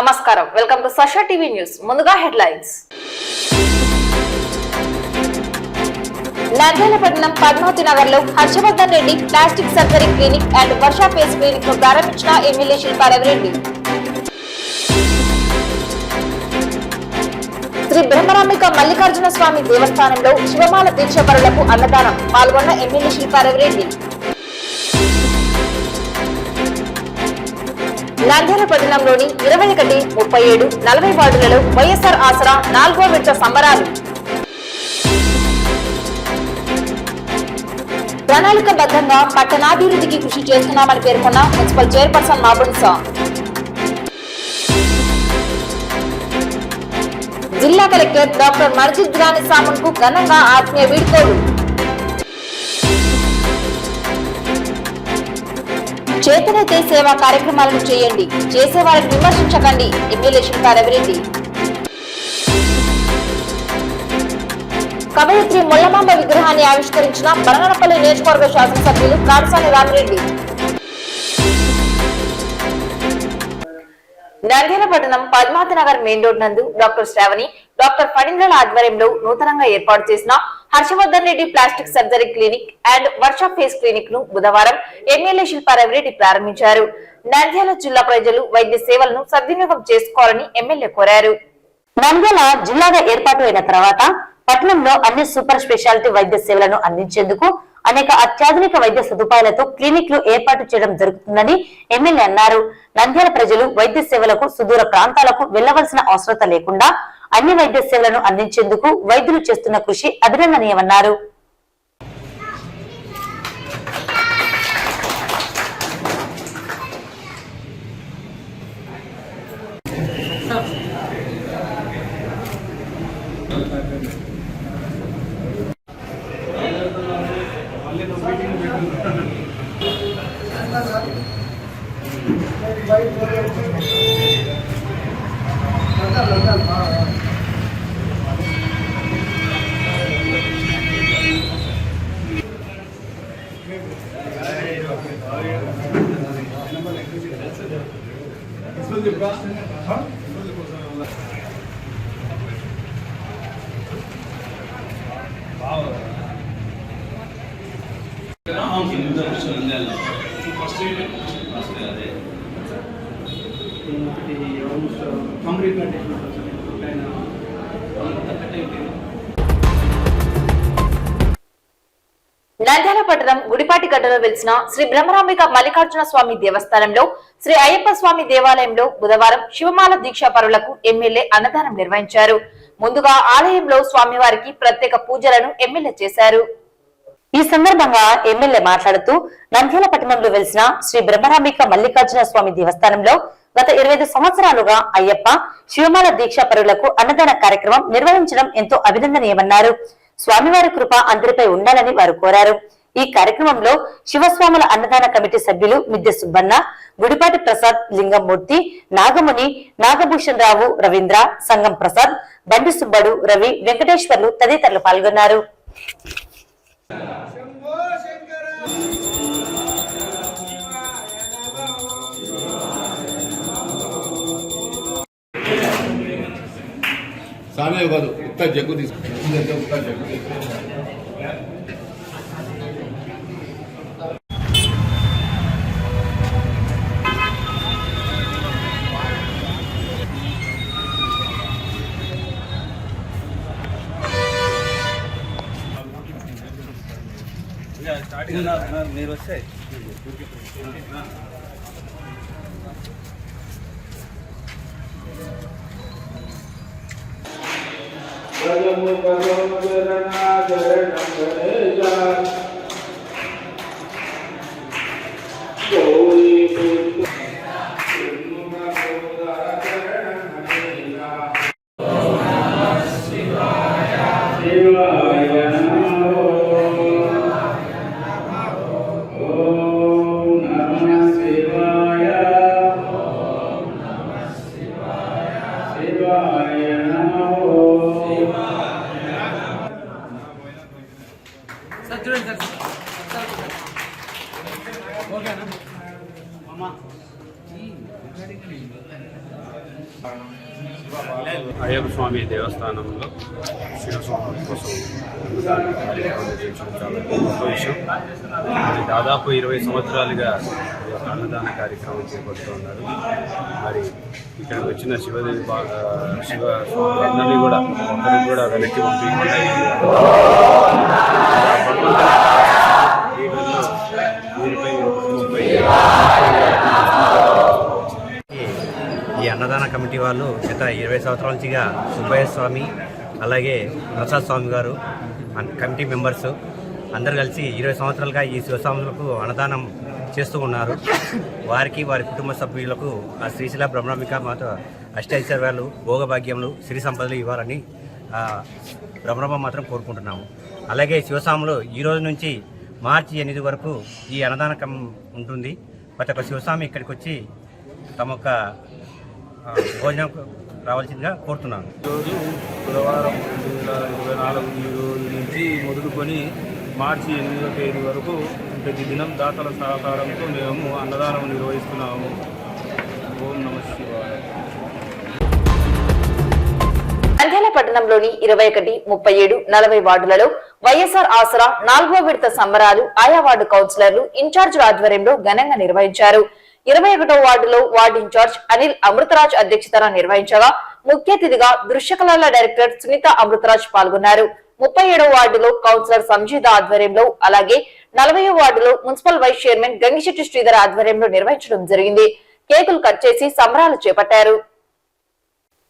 నమస్కారం, welcome to సషా TV news. ముందుగా హెడ్లైన్స్. నంద్యాలపట్నం పద్మావతి నగర్ లో Harshavardhan Reddy plastic surgery clinic and Varsha face clinic ను ప్రారంభించిన ఎమ్మెల్యే శిల్పా రవిరెడ్డి. శ్రీ బ్రహ్మరాంబిక మల్లికార్జున స్వామి దేవస్థానంలో శివమాల దీక్షపరులకు అన్నదానం పాల్గొన్న ఎమ్మెల్యే శిల్పా రవిరెడ్డి. నంద్యాలపట్నంలోని 21, 37, 40 వార్డులలో వైఎస్ఆర్ ఆసరా 4వ విడత సంబరాలు. ప్రణాళికబద్ధంగా పట్టణాభివృద్ధికి కృషి చేస్తున్నామని పేర్కొన్న మున్సిపల్ చైర్పర్సన్ మాబున్సా. జిల్లా కలెక్టర్ డాక్టర్ మర్జిద్ రాణి సామున్ కు ఘనంగా ఆత్మీయ వీడ్కోలు. చేతనైతే సేవా కార్యక్రమాలను చేయండి, చేసేవారిని విమర్శించకండి. ఎమ్మెల్యే శిల్పా రవిరెడ్డి. కవయిత్రి ముల్లమాంబ విగ్రహాన్ని ఆవిష్కరించిన బనగనపల్లి నియోజకవర్గ శాసనసభ్యులు కాడసాని రామిరెడ్డి. నంద్యాలపట్నం పద్మావతి నగర్ మెయిన్ రోడ్ నందు డాక్టర్ శ్రావణి, డాక్టర్ ఫణీంద్రల ఆధ్వర్యంలో నూతనంగా ఏర్పాటు చేసిన Harshavardhan Reddy plastic surgery clinic and Varsha face clinic ను బుధవారం ఎమ్మెల్యే శిల్పా రవిరెడ్డి ప్రారంభించారు. నంద్యాల జిల్లా ప్రజలు వైద్య సేవలను సద్వినియోగం చేసుకోవాలని ఎమ్మెల్యే కోరారు. నంద్యాల జిల్లాగా ఏర్పాటు అయిన తర్వాత పట్టణంలో అన్ని సూపర్ స్పెషాలిటీ వైద్య సేవలను అందించేందుకు అనేక అత్యాధునిక వైద్య సదుపాయాలతో క్లినిక్లు ఏర్పాటు చేయడం జరుగుతుందని ఎమ్మెల్యే అన్నారు. నంద్యాల ప్రజలు వైద్య సేవలకు సుదూర ప్రాంతాలకు వెళ్లవలసిన అవసరం లేకుండా అన్ని వైద్య సేవలను అందించేందుకు వైద్యులు చేస్తున్న కృషి అభినందనీయమన్నారు. నంద్యాలపట్నం గుడిపాటి గడ్డలో వెలిసిన శ్రీ బ్రహ్మరాంబిక మల్లికార్జున స్వామి దేవస్థానంలో శ్రీ అయ్యప్ప స్వామి దేవాలయంలో బుధవారం శివమాల దీక్షాపరులకు ఎమ్మెల్యే అన్నదానం నిర్వహించారు. ముందుగా ఆలయంలో స్వామివారికి ప్రత్యేక పూజలను ఎమ్మెల్యే చేశారు. ఈ సందర్భంగా ఎమ్మెల్యే మాట్లాడుతూ నంద్యాలపట్నంలో వెలిసిన శ్రీ బ్రహ్మరాంబిక మల్లికార్జున స్వామి దేవస్థానంలో గత 25 సంవత్సరాలుగా అయ్యప్ప శివమాల దీక్షాపరులకు అన్నదాన కార్యక్రమం నిర్వహించడం ఎంతో అభినందనీయమన్నారు. స్వామివారి కృప అందరిపై ఉండాలని వారు కోరారు. ఈ కార్యక్రమంలో శివస్వాముల అన్నదాన కమిటీ సభ్యులు మిద్దె సుబ్బన్న, గుడిపాటి ప్రసాద్, లింగమూర్తి, నాగముని, నాగభూషణ్ రావు, రవీంద్ర, సంగం ప్రసాద్, బండి సుబ్బడు, రవి, వెంకటేశ్వర్లు తదితరులు పాల్గొన్నారు. సామే కాదు ఉత్త జగ్గు తీసుకుంటే ఉత్త జగ్గు స్టార్టింగ్ మీరు వస్తాయి అయ్యప్ప స్వామి దేవస్థానంలో శివస్వామి కోసం అన్నదాన కార్యక్రమం నిర్వహించడం చాలా గొప్ప విషయం. మరి దాదాపు 20 సంవత్సరాలుగా ఈ యొక్క అన్నదాన కార్యక్రమం చేపడుతున్నారు. మరి ఇక్కడికి వచ్చిన శివదేవి శివ స్వామి కూడా ఒక్కరికి కూడా వెనక్కి పంపించకుండా ఈ అన్నదాన కమిటీ వాళ్ళు గత 20 సంవత్సరాల నుంచిగా సుబ్బయ్య స్వామి అలాగే ప్రసాద్ స్వామి గారు కమిటీ మెంబర్స్ అందరు కలిసి 20 సంవత్సరాలుగా ఈ శివస్వాములకు అన్నదానం చేస్తూ ఉన్నారు. వారికి వారి కుటుంబ సభ్యులకు ఆ శ్రీశైల బ్రహ్మరాంబిక మాత అష్టైశ్వర్యాలు భోగభాగ్యములు సిరి సంపదలు ఇవ్వాలని బ్రహ్మరాంబ మాత్రం కోరుకుంటున్నాము. అలాగే శివస్వాములు ఈ రోజు నుంచి మార్చి 8 వరకు ఈ అన్నదానకం ఉంటుంది. ప్రతి ఒక్క శివస్వామి ఇక్కడికి వచ్చి తమ యొక్క భోజనం రావాల్సిందిగా కోరుతున్నాను. ఈరోజు బుధవారం 2024 ఈ రోజు నుంచి మొదలుకొని మార్చి 8వ తేదీ వరకు ప్రతి దినం దాతల సహకారంతో మేము అన్నదానం నిర్వహిస్తున్నాము. ఓం నమః శివాయ. నంద్యాల పట్టణంలోని 21, 37, 40 వార్డులలో వైఎస్ఆర్ ఆసరా 4వ విడత సంబరాలు ఆయా వార్డు కౌన్సిలర్లు ఇన్ఛార్జీల ఆధ్వర్యంలో ఘనంగా నిర్వహించారు. 21వ వార్డులో వార్డు ఇన్ఛార్జ్ అనిల్ అమృతరాజ్ అధ్యక్షతన నిర్వహించగా ముఖ్య అతిథిగా దృశ్యకళల డైరెక్టర్ సునీత అమృతరాజ్ పాల్గొన్నారు. 37వ వార్డులో కౌన్సిలర్ సంజీత ఆధ్వర్యంలో అలాగే 40వ వార్డులో municipal vice chairman Gangisetti Sridhar ఆధ్వర్యంలో నిర్వహించడం జరిగింది. కేకులు కట్ చేసి సంబరాలు చేపట్టారు.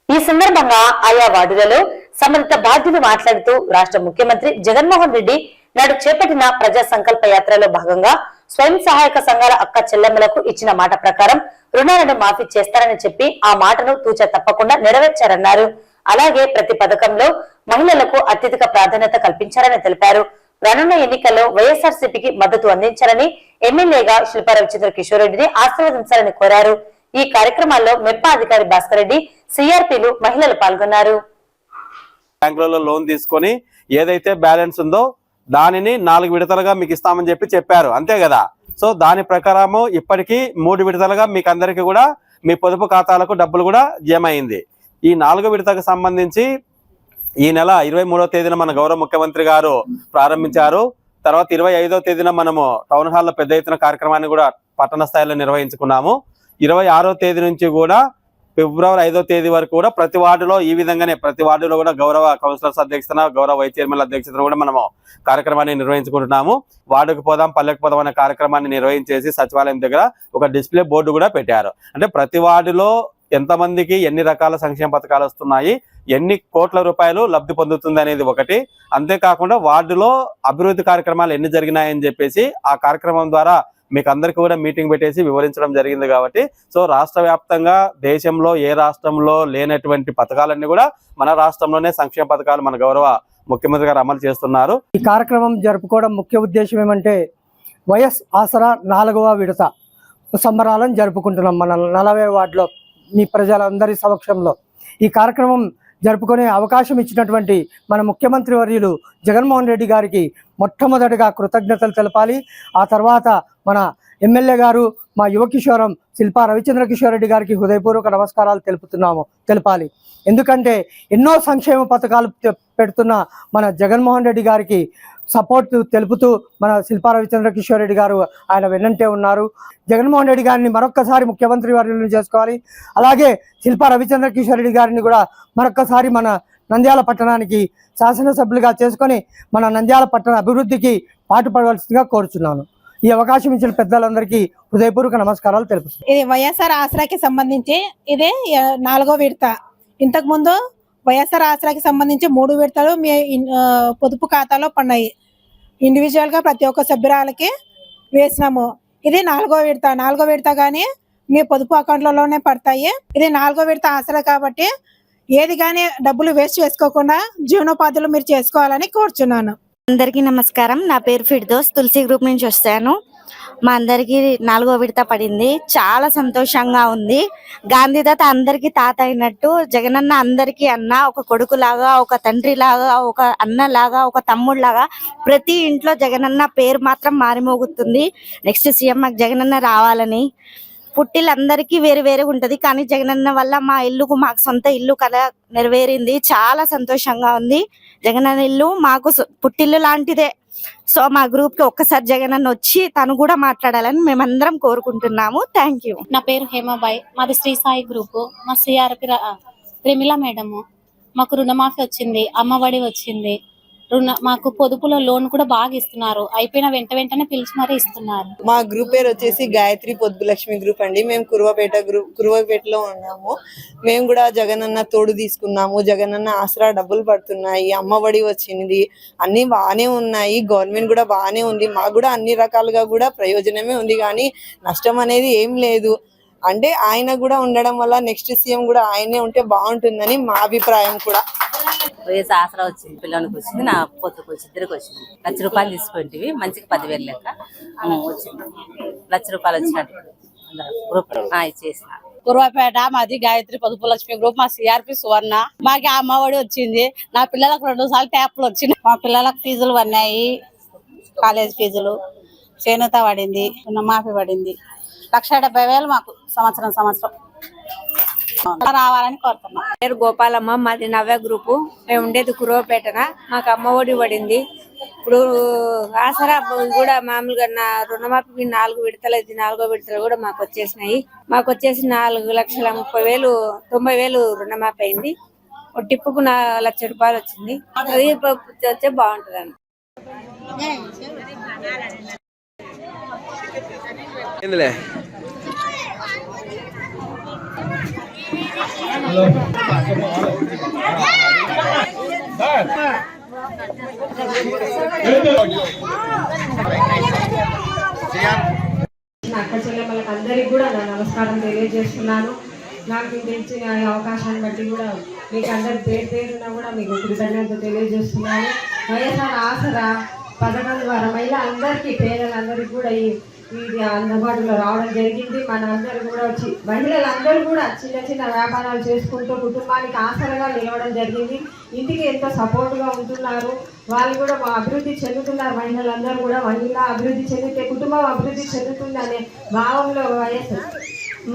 ఈ సందర్భంగా ఆయా వార్డులలో సంబంధిత బాధ్యులు మాట్లాడుతూ రాష్ట్ర ముఖ్యమంత్రి జగన్మోహన్ రెడ్డి నాడు చేపట్టిన ప్రజా సంకల్ప యాత్రలో భాగంగా స్వయం సహాయక సంఘాల అక్క చెల్లెమ్మలకు ఇచ్చిన మాట ప్రకారం రుణాలను మాఫీ చేస్తారని చెప్పి ఆ మాటను తూచా తప్పకుండా నెరవేర్చారన్నారు. అలాగే ప్రతి పథకంలో మహిళలకు అత్యధిక ప్రాధాన్యత కల్పించారని తెలిపారు. రానున్న ఎన్నికల్లో వైఎస్ఆర్సీపీకి మద్దతు అందించాలని ఎమ్మెల్యేగా శిల్పా రవిచంద్ర కిషోర్ రెడ్డిని ఆశీర్వదించాలని కోరారు. ఈ కార్యక్రమాల్లో మెప్పా అధికారి భాస్కర్ రెడ్డి, సిఆర్పీలు, మహిళలు పాల్గొన్నారు. బ్యాంకులలో లోన్ తీసుకొని ఏదైతే బ్యాలెన్స్ ఉందో దానిని 4 విడతలుగా మీకు ఇస్తామని చెప్పారు, అంతే కదా. సో దాని ప్రకారము ఇప్పటికీ 3 విడతలుగా మీకు అందరికీ కూడా మీ పొదుపు ఖాతాలకు డబ్బులు కూడా జమ అయింది. ఈ 4వ విడతకు సంబంధించి ఈ నెల 23వ తేదీన మన గౌరవ ముఖ్యమంత్రి గారు ప్రారంభించారు. తర్వాత 25వ తేదీన మనము టౌన్ హాల్లో పెద్ద ఎత్తున కార్యక్రమాన్ని కూడా పట్టణ స్థాయిలో నిర్వహించుకున్నాము. 26వ తేదీ నుంచి కూడా ఫిబ్రవరి 5వ తేదీ వరకు కూడా ప్రతి వార్డులో ఈ విధంగానే ప్రతి వార్డులో కూడా గౌరవ కౌన్సిలర్స్ అధ్యక్షతన, గౌరవ వైస్ చైర్మన్ అధ్యక్షతన కూడా మనము కార్యక్రమాన్ని నిర్వహించుకుంటున్నాము. వార్డుకు పోదాం పల్లెకు పోదాం అనే కార్యక్రమాన్ని నిర్వహించేసి సచివాలయం దగ్గర ఒక డిస్ప్లే బోర్డు కూడా పెట్టారు. అంటే ప్రతి వార్డులో ఎంతమందికి ఎన్ని రకాల సంక్షేమ పథకాలు వస్తున్నాయి, ఎన్ని కోట్ల రూపాయలు లబ్ధి పొందుతుంది అనేది ఒకటి. అంతేకాకుండా వార్డులో అభివృద్ధి కార్యక్రమాలు ఎన్ని జరిగినాయని చెప్పేసి ఆ కార్యక్రమం ద్వారా మీకు అందరికీ కూడా మీటింగ్ పెట్టేసి వివరించడం జరిగింది. కాబట్టి సో రాష్ట్ర వ్యాప్తంగా దేశంలో ఏ రాష్ట్రంలో లేనటువంటి పథకాలన్నీ కూడా మన రాష్ట్రంలోనే సంక్షేమ పథకాలు మన గౌరవ ముఖ్యమంత్రి గారు అమలు చేస్తున్నారు. ఈ కార్యక్రమం జరుపుకోవడం ముఖ్య ఉద్దేశం ఏమంటే వైఎస్ ఆసరా 4వ విడత సంబరాలను జరుపుకుంటున్నాం మన 40వ వార్డులో మీ ప్రజలందరి సమక్షంలో. ఈ కార్యక్రమం జరుపుకునే అవకాశం ఇచ్చినటువంటి మన ముఖ్యమంత్రి వర్యులు జగన్మోహన్ రెడ్డి గారికి మొట్టమొదటిగా కృతజ్ఞతలు తెలపాలి. ఆ తర్వాత మన ఎమ్మెల్యే గారు మా యువ కిషోరం శిల్పా రవిచంద్ర కిషోర్ రెడ్డి గారికి హృదయపూర్వక నమస్కారాలు తెలపాలి. ఎందుకంటే ఎన్నో సంక్షేమ పథకాలు పెడుతున్న మన జగన్మోహన్ రెడ్డి గారికి సపోర్ట్ తెలుపుతూ మన శిల్పా రవిచంద్ర కిషోర్ రెడ్డి గారు ఆయన వెన్నంటే ఉన్నారు. జగన్మోహన్ రెడ్డి గారిని మరొక్కసారి ముఖ్యమంత్రి వర్యులను చేసుకోవాలి. అలాగే శిల్పా రవిచంద్ర కిషోర్ రెడ్డి గారిని కూడా మరొక్కసారి మన నంద్యాల పట్టణానికి శాసనసభ్యులుగా చేసుకొని మన నంద్యాల పట్టణ అభివృద్ధికి పాటుపడవలసిందిగా కోరుచున్నాను. ఈ అవకాశం ఇచ్చిన పెద్దలందరికీ హృదయపూర్వక నమస్కారాలు తెలుపుతున్నాను. ఇది వైఎస్ఆర్ ఆసరాకి సంబంధించి ఇదే 4వ విడత. ఇంతకు ముందు వైఎస్ఆర్ ఆసరాకి సంబంధించి 3 విడతలు మీ పొదుపు ఖాతాలో పడినాయి. ఇండివిజువల్ గా ప్రతి ఒక్క సభ్యురాలకి వేసినాము. ఇది 4వ విడత. 4వ విడత కానీ మీ పొదుపు అకౌంట్లలోనే పడతాయి. ఇది 4వ విడత ఆసరా కాబట్టి ఏది కానీ డబ్బులు వేస్ట్ చేసుకోకుండా జీవనోపాధులు మీరు చేసుకోవాలని కోరుచున్నాను. అందరికీ నమస్కారం. నా పేరు ఫిర్దోస్, తులసి గ్రూప్ నుంచి వస్తాను. మా అందరికి 4వ విడత పడింది. చాలా సంతోషంగా ఉంది. గాంధీతాత అందరికి తాత అయినట్టు జగనన్న అందరికీ అన్న, ఒక కొడుకు లాగా, ఒక తండ్రి లాగా, ఒక అన్న లాగా, ఒక తమ్ముడు లాగా ప్రతి ఇంట్లో జగనన్న పేరు మాత్రం మారిమోగుతుంది. నెక్స్ట్ సీఎం జగనన్న రావాలని పుట్టిలందరికీ వేరు వేరే ఉంటది, కానీ జగనన్న వల్ల మా ఇల్లుకు మాకు సొంత ఇల్లు కల నెరవేరింది. చాలా సంతోషంగా ఉంది. జగనన్న ఇల్లు మాకు పుట్టిల్లు లాంటిదే. సో మా గ్రూప్ కి ఒక్కసారి జగనన్న వచ్చి తను కూడా మాట్లాడాలని మేమందరం కోరుకుంటున్నాము. Thank you. నా పేరు హేమాబాయ్, మాది శ్రీ సాయి గ్రూప్. మా సిఆర్పి ప్రేమిల మేడము. మాకు రుణమాఫీ వచ్చింది, అమ్మఒడి వచ్చింది, మాకు పొదుపులో లోన్ కూడా బాగా ఇస్తున్నారు. అయిపోయిన వెంటనే పిలిచి మరీ ఇస్తున్నారు. మా గ్రూప్ పేరు వచ్చేసి గాయత్రి పొద్దు లక్ష్మి గ్రూప్ అండి. మేము కురువపేటలో ఉన్నాము. మేము కూడా జగనన్న తోడు తీసుకున్నాము. జగనన్న ఆసరా డబ్బులు పడుతున్నాయి, అమ్మఒడి వచ్చింది, అన్ని బాగానే ఉన్నాయి. గవర్నమెంట్ కూడా బాగానే ఉంది. మాకు కూడా అన్ని రకాలుగా కూడా ప్రయోజనమే ఉంది, కానీ నష్టం అనేది ఏం లేదు. అంటే ఆయన కూడా ఉండడం వల్ల నెక్స్ట్ సీఎం కూడా ఆయనే ఉంటే బాగుంటుందని మా అభిప్రాయం కూడా. వైఎస్ ఆసరా వచ్చింది, పిల్లలకి వచ్చింది, నా పొత్తుకు వచ్చి ఇద్దరికి వచ్చింది. ₹1,00,000 తీసుకుంటే మంచికి 10,000 లెక్క వచ్చింది. ₹1,00,000 వచ్చినట్టు గ్రూప్ ఇచ్చేసిన. కురువపేట మాది గాయత్రి పొదుపు లక్ష్మి గ్రూప్. మా సిఆర్పి సువర్ణ. మాకు అమ్మఒడి వచ్చింది. నా పిల్లలకు 2 సార్లు ట్యాప్లు వచ్చినాయి. మా పిల్లలకు ఫీజులు పడినాయి, కాలేజ్ ఫీజులు, చేనేత పడింది, రుణమాఫీ పడింది. 1,70,000 మాకు సంవత్సరం రావాలని కోరుతున్నాం. పేరు గోపాలమ్మ, మాది నవ్య గ్రూపు. మేము ఉండేది కురువపేటన. మాకు అమ్మఒడి పడింది. ఇప్పుడు ఆసరా కూడా మామూలుగా రుణమాఫీ 4 విడతలు అయితే 4వ విడతలు కూడా మాకు వచ్చేసినాయి. మాకు వచ్చేసి 4,30,000 90,000 రుణమాఫీ అయింది. ఒక టిప్పుకు ₹1,00,000 వచ్చింది. అది వచ్చే బాగుంటుందని. అక్క చెల్లెమ్మలకు అందరికి కూడా నా నమస్కారం తెలియజేస్తున్నాను. నాకు తెలిసిన అవకాశాన్ని బట్టి కూడా మీకు అందరి పేరున కూడా మీకు కృతజ్ఞత తెలియజేస్తున్నాను. వైఎస్ఆర్ ఆసరా పథకం ద్వారా మహిళలందరికీ, పేదలందరికీ కూడా ఇది అందుబాటులో రావడం జరిగింది. మన అందరూ కూడా వచ్చి మహిళలందరూ కూడా చిన్న చిన్న వ్యాపారాలు చేసుకుంటూ కుటుంబానికి ఆసరగా నిలవడం జరిగింది. ఇంటికి ఎంతో సపోర్ట్గా ఉంటున్నారు. వాళ్ళు కూడా అభివృద్ధి చెందుతున్నారు. మహిళలందరూ కూడా మహిళ అభివృద్ధి చెందితే కుటుంబం అభివృద్ధి చెందుతుంది అనే భావంలో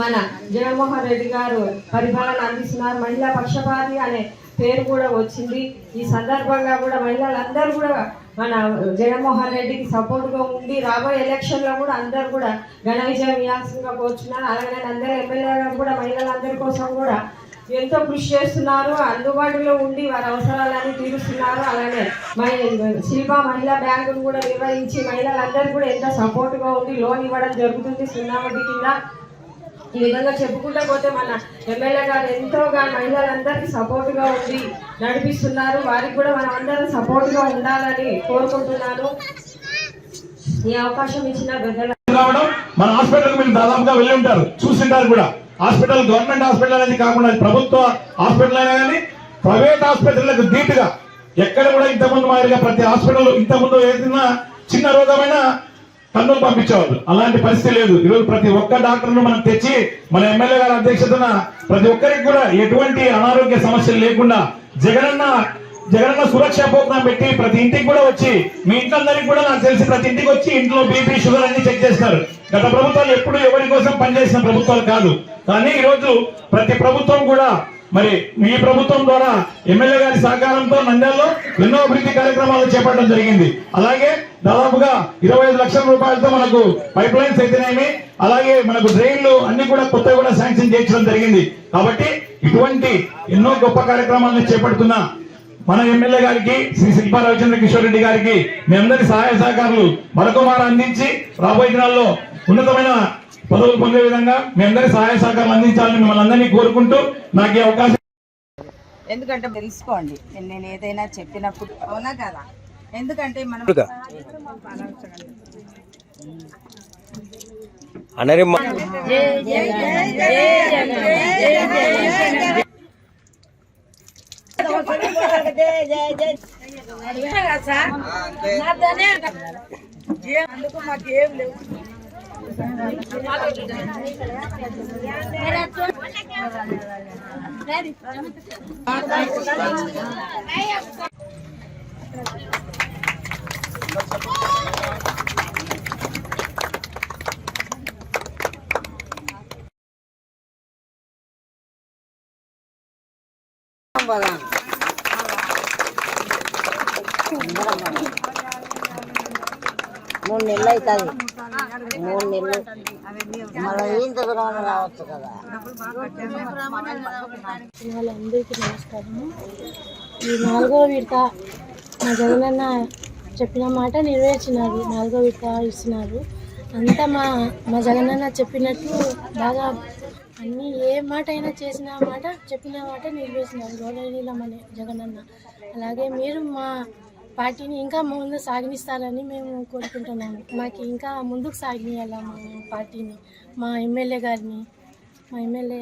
మన జగన్మోహన్ రెడ్డి గారు పరిపాలన అందిస్తున్నారు. మహిళా పక్షపాతి అనే పేరు కూడా వచ్చింది. ఈ సందర్భంగా కూడా మహిళలందరూ కూడా మన జగన్మోహన్ రెడ్డికి సపోర్ట్గా ఉండి రాబోయే ఎలక్షన్లో కూడా అందరూ కూడా ఘన విజయం ఇవ్వాల్సిందిగా కోరుచున్నారు. అలాగే అందరూ ఎమ్మెల్యేగా కూడా మహిళలందరి కోసం కూడా ఎంతో కృషి చేస్తున్నారు. అందుబాటులో ఉండి వారి అవసరాలన్నీ తీరుస్తున్నారు. అలాగే శిల్పా మహిళా బ్యాంకును కూడా నిర్వహించి మహిళలందరూ కూడా ఎంతో సపోర్ట్గా ఉండి లోన్ ఇవ్వడం జరుగుతుంది 0 వడ్డీ కింద. ఈ విధంగా చెప్పుకుంటూ పోతే మన ఎమ్మెల్యే గారు ఎంతోగా మహిళలందరికీ సపోర్ట్గా ఉండి నడిపిస్తున్నారు. వారికి కూడా మనం అందరం సపోర్ట్గా ఉండాలని కోరుకుంటున్నాను. ఈ అవకాశం ఇచ్చిన మన హాస్పిటల్ మీరు దాదాపుగా వెళ్ళి ఉంటారు, చూసింటారు కూడా. హాస్పిటల్ గవర్నమెంట్ హాస్పిటల్ అనేది కాకుండా ప్రభుత్వ హాస్పిటల్ అయినా కానీ ప్రైవేట్ హాస్పిటల్లకు ధీటుగా ఎక్కడ కూడా ఇంతకుముందు మాదిరిగా ప్రతి హాస్పిటల్ ఇంతకుముందు ఏదైనా చిన్న రోగమైనా కన్నులు పంపించేవాళ్ళు. అలాంటి పరిస్థితి లేదు. ఈరోజు ప్రతి ఒక్క డాక్టర్ను మనం తెచ్చి మన ఎమ్మెల్యే గారి అధ్యక్షతన ప్రతి ఒక్కరికి కూడా ఎటువంటి అనారోగ్య సమస్యలు లేకుండా జగనన్న సురక్ష ప్రోగ్రాం పెట్టి ప్రతి ఇంటికి కూడా వచ్చి, మీ ఇంట్లో అందరికి కూడా నాకు తెలిసి ప్రతి ఇంటికి వచ్చి ఇంట్లో బీపీ షుగర్ అన్ని చెక్ చేస్తారు. గత ప్రభుత్వాలు ఎప్పుడు ఎవరి కోసం పనిచేసిన ప్రభుత్వాలు కాదు. కానీ ఈరోజు ప్రతి ప్రభుత్వం కూడా మరి ఈ ప్రభుత్వం ద్వారా ఎమ్మెల్యే గారి సహకారంతో నంద్యాలలో ఎన్నో అభివృద్ధి కార్యక్రమాలు చేపట్టడం జరిగింది. అలాగే దాదాపుగా 25 లక్షల రూపాయలతో మనకు పైప్ లైన్స్ అయితేనేమి, అలాగే మనకు డ్రైన్లు అన్ని కూడా కొత్తగా కూడా శాంక్షన్ చేయించడం జరిగింది. కాబట్టి ఇటువంటి ఎన్నో గొప్ప కార్యక్రమాలను చేపడుతున్న మన ఎమ్మెల్యే గారికి శ్రీ శిల్పా రవిచంద్ర కిషోర్ రెడ్డి గారికి మీ అందరి సహాయ సహకారాలు మరొకమారు అందించి రాబోయే దినాల్లో ఉన్నతమైన పదవులు పొందే విధంగా మీ అందరి సహాయ సహకారాలు అందించాలని మిమ్మల్ని అందరినీ కోరుకుంటూ నాకు ఈ అవకాశం. ఎందుకంటే తెలుసుకోండి, నేను ఏదైనా చెప్పినప్పుడు అవునా కదా. ఎందుకంటే మనం అందుకు మాకేం లేవు. పోదాం. 3 నెలలు అవుతుంది. 3 నెలలు మళ్ళీ ఇంత దూరం రావచ్చు కదా. వాళ్ళందరికీ నమస్కారము. ఈ 4వ విడత మా జగనన్న చెప్పిన మాట నెరవేర్చినారు. 4వ విడత ఇస్తున్నారు. అంతా మా జగనన్న చెప్పినట్టు బాగా అన్నీ ఏ మాట అయినా చేసిన మాట చెప్పిన మాట నెరవేర్చినారు గౌరవనీయులమనే జగనన్న. అలాగే మీరు మా పార్టీని ఇంకా ముందు సాగనిస్తారని మేము కోరుకుంటున్నాము. మాకు ఇంకా ముందుకు సాగనియాల మా పార్టీని, మా ఎమ్మెల్యే గారిని. మా ఎమ్మెల్యే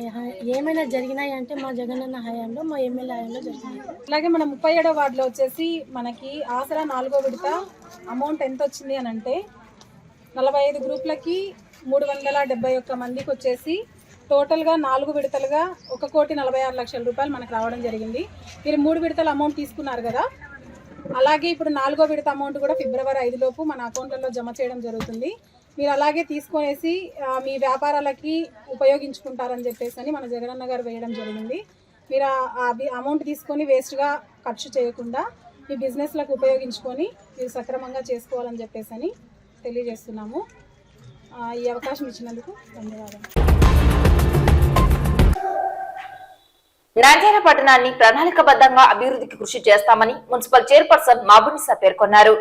ఏమైనా జరిగినాయి అంటే మా జగనన్న హయాంలో, మా ఎమ్మెల్యే హయాంలో జరిగినాయి. అలాగే మన 37వ వార్డులో వచ్చేసి మనకి ఆసరా 4వ విడత అమౌంట్ ఎంత వచ్చింది అని అంటే 45 గ్రూపులకి 371 మందికి వచ్చేసి టోటల్గా 4 విడతలుగా 1,46,00,000 రూపాయలు మనకు రావడం జరిగింది. మీరు 3 విడతల అమౌంట్ తీసుకున్నారు కదా, అలాగే ఇప్పుడు 4వ విడత అమౌంట్ కూడా ఫిబ్రవరి 5 లోపు మన అకౌంట్లలో జమ చేయడం జరుగుతుంది. మీరు అలాగే తీసుకొనేసి మీ వ్యాపారాలకి ఉపయోగించుకుంటారని చెప్పేసి మన జగనన్న గారు వేయడం జరిగింది. మీరు ఆ అమౌంట్ తీసుకొని వేస్ట్గా ఖర్చు చేయకుండా మీ బిజినెస్లకు ఉపయోగించుకొని మీరు సక్రమంగా చేసుకోవాలని చెప్పేసి తెలియజేస్తున్నాము. ఈ అవకాశం ఇచ్చినందుకు ధన్యవాదాలు. నంద్యాల పట్టణాన్ని ప్రణాళికబద్ధంగా అభివృద్ధికి కృషి చేస్తామని మున్సిపల్ చైర్పర్సన్ మాబునిసా పేర్కొన్నారు.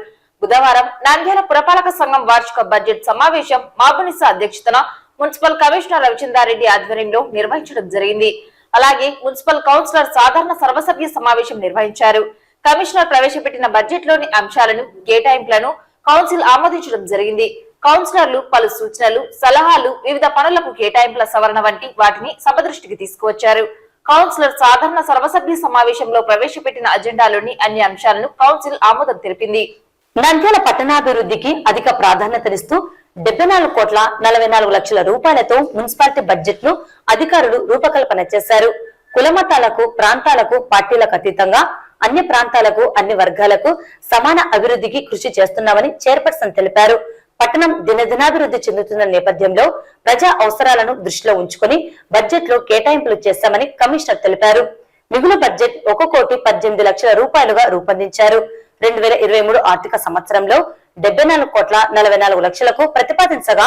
బుధవారం నంద్యాల పురపాలక సంఘం వార్షిక బడ్జెట్ సమావేశం మాబునిసా అధ్యక్షతన మున్సిపల్ కమిషనర్ రవిచంద్రారెడ్డి ఆధ్వర్యంలో నిర్వహించడం జరిగింది. అలాగే మున్సిపల్ కౌన్సిలర్ సాధారణ సర్వసభ్య సమావేశం నిర్వహించారు. కమిషనర్ ప్రవేశపెట్టిన బడ్జెట్ లోని అంశాలను, కేటాయింపులను కౌన్సిల్ ఆమోదించడం జరిగింది. కౌన్సిలర్లు పలు సూచనలు, సలహాలు, వివిధ పనులకు కేటాయింపుల సవరణ వంటి వాటిని సభ దృష్టికి తీసుకువచ్చారు. కౌన్సిలర్ సాధారణ సర్వసభ్య సమావేశంలో ప్రవేశపెట్టిన అజెండాలోని అన్ని అంశాలను కౌన్సిల్ ఆమోదం తెలిపింది. నంద్యాల పట్టణాభివృద్ధికి అధిక ప్రాధాన్యతనిస్తూ 74,44,00,000 రూపాయలతో మున్సిపాలిటీ బడ్జెట్ ను అధికారులు రూపకల్పన చేశారు. కులమతాలకు, ప్రాంతాలకు, పార్టీలకు అతీతంగా అన్ని ప్రాంతాలకు, అన్ని వర్గాలకు సమాన అభివృద్ధికి కృషి చేస్తున్నామని చైర్పర్సన్ తెలిపారు. పట్టణం దినదినాభివృద్ధి చెందుతున్న నేపథ్యంలో ప్రజా అవసరాలను దృష్టిలో ఉంచుకుని బడ్జెట్ లో కేటాయింపులు చేశామని కమిషనర్ తెలిపారు. మిగులు బడ్జెట్ 1,18,00,000 రూపాయలుగా రూపొందించారు. 2023 ఆర్థిక సంవత్సరంలో 74,44,00,000కు ప్రతిపాదించగా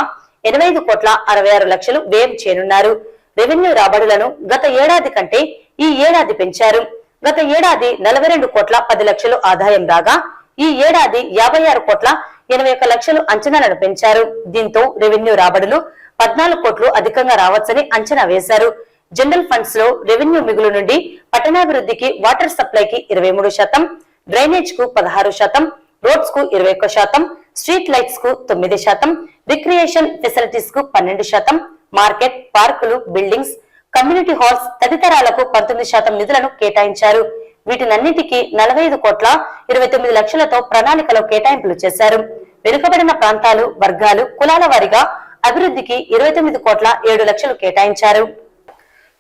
85,66,00,000 వ్యయం చేయనున్నారు. రెవెన్యూ రాబడులను గత ఏడాది కంటే ఈ ఏడాది పెంచారు. గత ఏడాది 42,10,00,000 ఆదాయం రాగా ఈ ఏడాది 56,81,00,000 అంచనాలను పెంచారు. దీంతో రెవెన్యూ రాబడులు 14 కోట్లు అధికంగా రావచ్చని అంచనా వేశారు. జనరల్ ఫండ్స్ లో రెవెన్యూ మిగులు నుండి పట్టణాభివృద్ధికి, వాటర్ సప్లైకి 23%, డ్రైనేజ్ కు 16%, రోడ్స్ కు 21%, స్ట్రీట్ లైట్స్ కు 9%, రిక్రియేషన్ ఫెసిలిటీస్ కు 12%, మార్కెట్, పార్కులు, బిల్డింగ్స్, కమ్యూనిటీ హాల్స్ తదితరాలకు 19% నిధులను కేటాయించారు. వీటినన్నిటికీ 45,29,00,000తో ప్రణాళికలో కేటాయింపులు చేశారు. వెనుకబడిన ప్రాంతాలు, వర్గాలు, కులాల వారీగా అభివృద్ధికి 29,07,00,000 కేటాయించారు.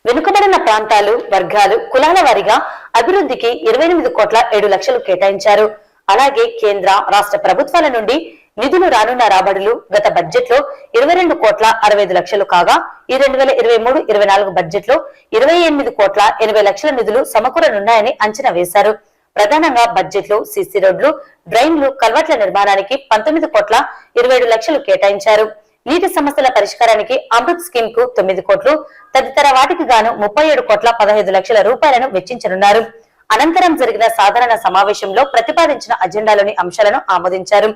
వెనుకబడిన ప్రాంతాలు, వర్గాలు, కులాల వారీగా అభివృద్ధికి 28,07,00,000 కేటాయించారు. అలాగే కేంద్ర, రాష్ట్ర ప్రభుత్వాల నుండి నిధులు రానున్న రాబడులు గత బడ్జెట్ లో 22,65,00,000 కాగా ఈ 2023-24 బడ్జెట్ లో 28,80,00,000 నిధులు సమకూరనున్నాయని అంచనా వేశారు. ప్రధానంగా బడ్జెట్ లో సీసీ రోడ్లు, డ్రైన్లు, కల్వర్ట్ల నిర్మాణానికి 19,27,00,000 కేటాయించారు. నీటి సమస్యల పరిష్కారానికి అమృత్ స్కీమ్ కు 9 కోట్లు, తదితర వాటికి గాను 37,15,00,000 రూపాయలను వెచ్చించనున్నారు. అనంతరం జరిగిన సాధారణ సమావేశంలో ప్రతిపాదించిన అజెండాలోని అంశాలను ఆమోదించారు.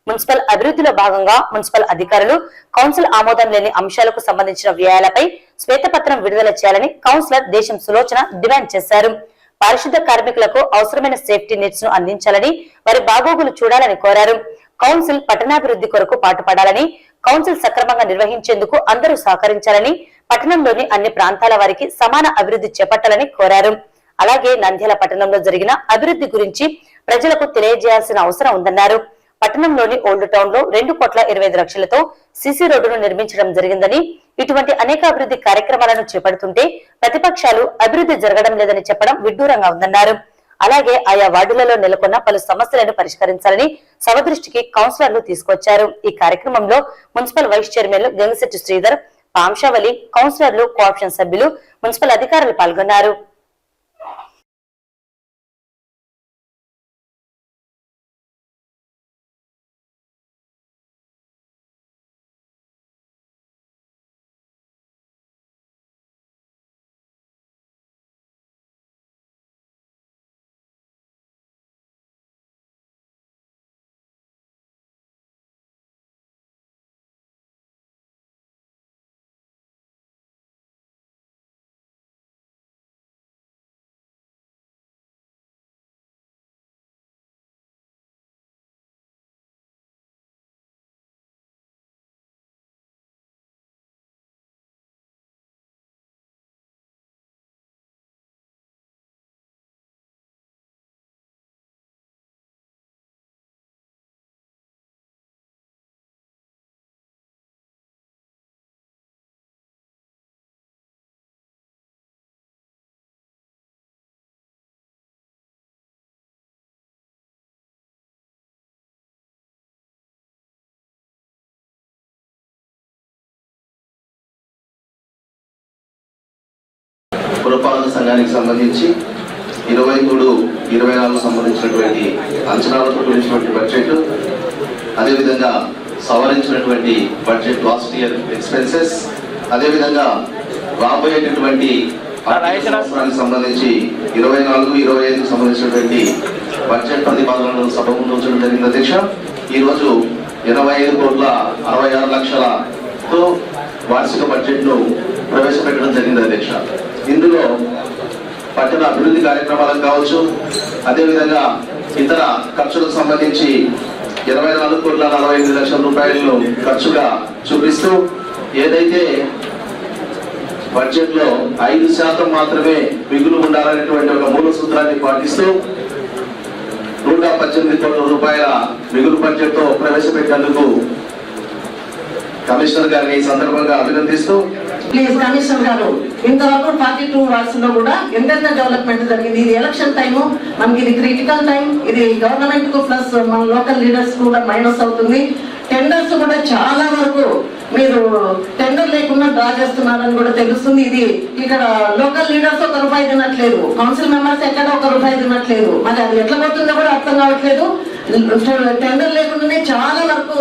మున్సిపల్ అభివృద్ధిలో భాగంగా మున్సిపల్ అధికారులు కౌన్సిల్ ఆమోదం లేని అంశాలకు సంబంధించిన వ్యయాలపై శ్వేతపత్రం విడుదల చేయాలని కౌన్సిలర్ దేశం సులోచన డిమాండ్ చేశారు. పారిశుద్ధ కార్మికులకు అవసరమైన సేఫ్టీ నెట్స్ ను అందించాలని, వారి బాగోగులు చూడాలని కోరారు. కౌన్సిల్ పట్టణాభివృద్ధి కొరకు పాటుపడాలని, కౌన్సిల్ సక్రమంగా నిర్వహించేందుకు అందరూ సహకరించాలని, పట్టణంలోని అన్ని ప్రాంతాల వారికి సమాన అభివృద్ధి చేపట్టాలని కోరారు. అలాగే నంద్యాల పట్టణంలో జరిగిన అభివృద్ధి గురించి ప్రజలకు తెలియజేయాల్సిన అవసరం ఉందన్నారు. పట్టణంలోని ఓల్డ్ టౌన్ లో 2,25,00,000తో సీసీ రోడ్డును నిర్మించడం జరిగిందని, ఇటువంటి అనేక అభివృద్ధి కార్యక్రమాలను చేపడుతుంటే ప్రతిపక్షాలు అభివృద్ధి జరగడం లేదని చెప్పడం విడ్డూరంగా ఉందన్నారు. అలాగే ఆయా వార్డులలో నెలకొన్న పలు సమస్యలను పరిష్కరించాలని సభ దృష్టికి కౌన్సిలర్లు తీసుకొచ్చారు. ఈ కార్యక్రమంలో municipal vice chairman Gangisetti Sridhar, Pamshavali, కౌన్సిలర్లు, కోఆప్షన్ సభ్యులు, మున్సిపల్ అధికారులు పాల్గొన్నారు. పురపాలక సంఘానికి సంబంధించి 23-24 సంబంధించినటువంటి అంచనాలతో కూడినటువంటి బడ్జెట్, అదేవిధంగా సవరించినటువంటి బడ్జెట్ లాస్ట్ ఇయర్ ఎక్స్పెన్సెస్, అదేవిధంగా రాబోయేటటువంటి సంవత్సరానికి సంబంధించి 24-25 సంబంధించినటువంటి బడ్జెట్ ప్రతిపాదనలను సభ ముందు ఉంచడం జరిగింది అధ్యక్ష. ఈరోజు 25,66,00,000తో వార్షిక బడ్జెట్ ను ప్రవేశపెట్టడం జరిగింది అధ్యక్ష. ఇందులో పట్టణ అభివృద్ధి కార్యక్రమాలకు కావచ్చు, అదేవిధంగా ఇతర ఖర్చులకు సంబంధించి 24,48,00,000 రూపాయలను ఖర్చుగా చూపిస్తూ, ఏదైతే బడ్జెట్ లో 5% మాత్రమే మిగులు ఉండాలనేటువంటి ఒక మూల సూత్రాన్ని పాటిస్తూ 118 కోట్ల రూపాయల మిగులు బడ్జెట్ తో ప్రవేశపెట్టేందుకు కమిషనర్ గారిని ఈ సందర్భంగా అభినందిస్తూ, ప్లీజ్ కమిషనర్ గారు, ఇంతవరకు 42 వార్డ్స్ లో కూడా ఎంతెంత డెవలప్మెంట్ జరిగింది. ఇది ఎలక్షన్ టైము, మనకి ఇది క్రిటికల్ టైం. ఇది గవర్నమెంట్ కు ప్లస్ మన లోకల్ లీడర్స్ కూడా మైనస్ అవుతుంది. టెండర్స్ కూడా చాలా వరకు మీరు టెండర్ లేకుండా డ్రా చేస్తున్నారని కూడా తెలుస్తుంది. ఇది ఇక్కడ లోకల్ లీడర్స్ ఒక రూపాయి తినట్లేదు, కౌన్సిల్ మెంబర్స్ ఎక్కడ ఒక రూపాయి తినట్లేదు. మరి అది ఎట్లా పోతుందో కూడా అర్థం కావట్లేదు. టెండర్ లేకుండానే చాలా వరకు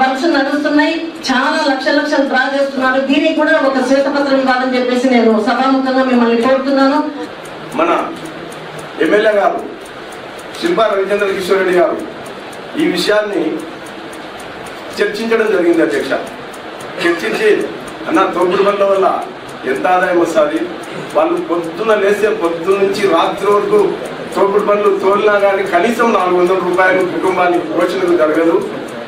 వర్క్స్ నడుస్తున్నాయి. చాలా లక్షలు డ్రా చేస్తున్నారు. దీనికి కూడా ఒక శ్వేతపత్రం ఇవ్వాలని చెప్పేసి నేను సభాముఖంగా మిమ్మల్ని కోరుతున్నాను. మన ఎమ్మెల్యే గారు శిల్పా రవిచంద్ర కిషోర్ రెడ్డి గారు ఈ విషయాన్ని చర్చించడం జరిగింది అధ్యక్ష. చర్చించి అన్న తోపుడు బండ్ల వల్ల ఎంత ఆదాయం వస్తుంది, వాళ్ళు పొద్దున్న లేస్తే పొద్దున్న నుంచి రాత్రి వరకు తోపుడు బండ్లు తోలినా కానీ కనీసం 400 రూపాయలు కుటుంబానికి పోషణకు జరగదు.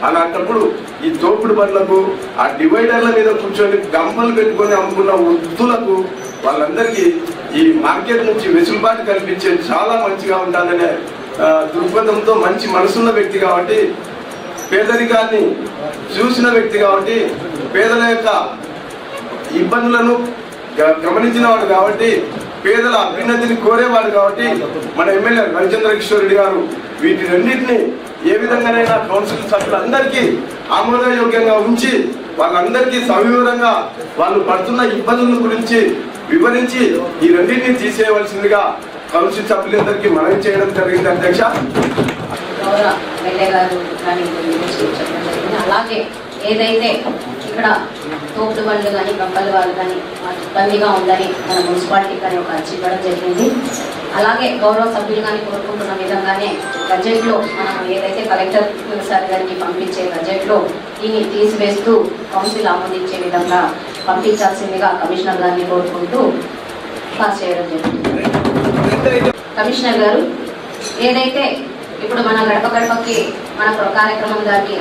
అలాంటప్పుడు ఈ తోపుడు బండ్లకు ఆ డివైడర్ల మీద కూర్చొని గంపలు పెట్టుకొని అమ్ముకున్న వృద్ధులకు వాళ్ళందరికీ ఈ మార్కెట్ నుంచి వెసులుబాటు కల్పించే చాలా మంచిగా ఉంటుందనే దృక్పథంతో మంచి మనసున్న వ్యక్తి కాబట్టి, పేదరికాన్ని చూసిన వ్యక్తి కాబట్టి, పేదల యొక్క ఇబ్బందులను గమనించిన వాడు కాబట్టి, పేదల అభ్యున్నతిని కోరేవాడు కాబట్టి మన ఎమ్మెల్యే రవిచంద్ర కిషోర్ రెడ్డి గారు వీటి రెండింటినీ ఏ విధంగానైనా కౌన్సిల్ సభ్యులందరికీ ఆమోదయోగ్యంగా ఉంచి వాళ్ళందరికీ సవివరంగా వాళ్ళు పడుతున్న ఇబ్బందుల గురించి వివరించి ఈ రెండింటినీ తీసేయవలసిందిగా కౌన్సిల్ సభ్యులందరికీ మనవి చేయడం జరిగింది అధ్యక్ష. అలాగే ఏదైతే ఇక్కడ తోపుడు బండ్లు కానీ గంపల వాళ్ళు కానీ మాకు ఇబ్బందిగా ఉందని మన మున్సిపాలిటీ కానీ ఒక అర్జీ ఇవ్వడం జరిగింది. అలాగే గౌరవ సభ్యులు కానీ కోరుకుంటున్న విధంగానే బడ్జెట్లో మనం ఏదైతే కలెక్టర్ సార్ గారికి పంపించే బడ్జెట్లో దీన్ని తీసివేస్తూ కౌన్సిల్ ఆమోదించే విధంగా పంపించాల్సిందిగా కమిషనర్ గారిని కోరుకుంటూ పాస్ చేయడం జరిగింది. కమిషనర్ గారు, ఏదైతే ఇప్పుడు మన గడప గడపకి మన కార్యక్రమం దానికి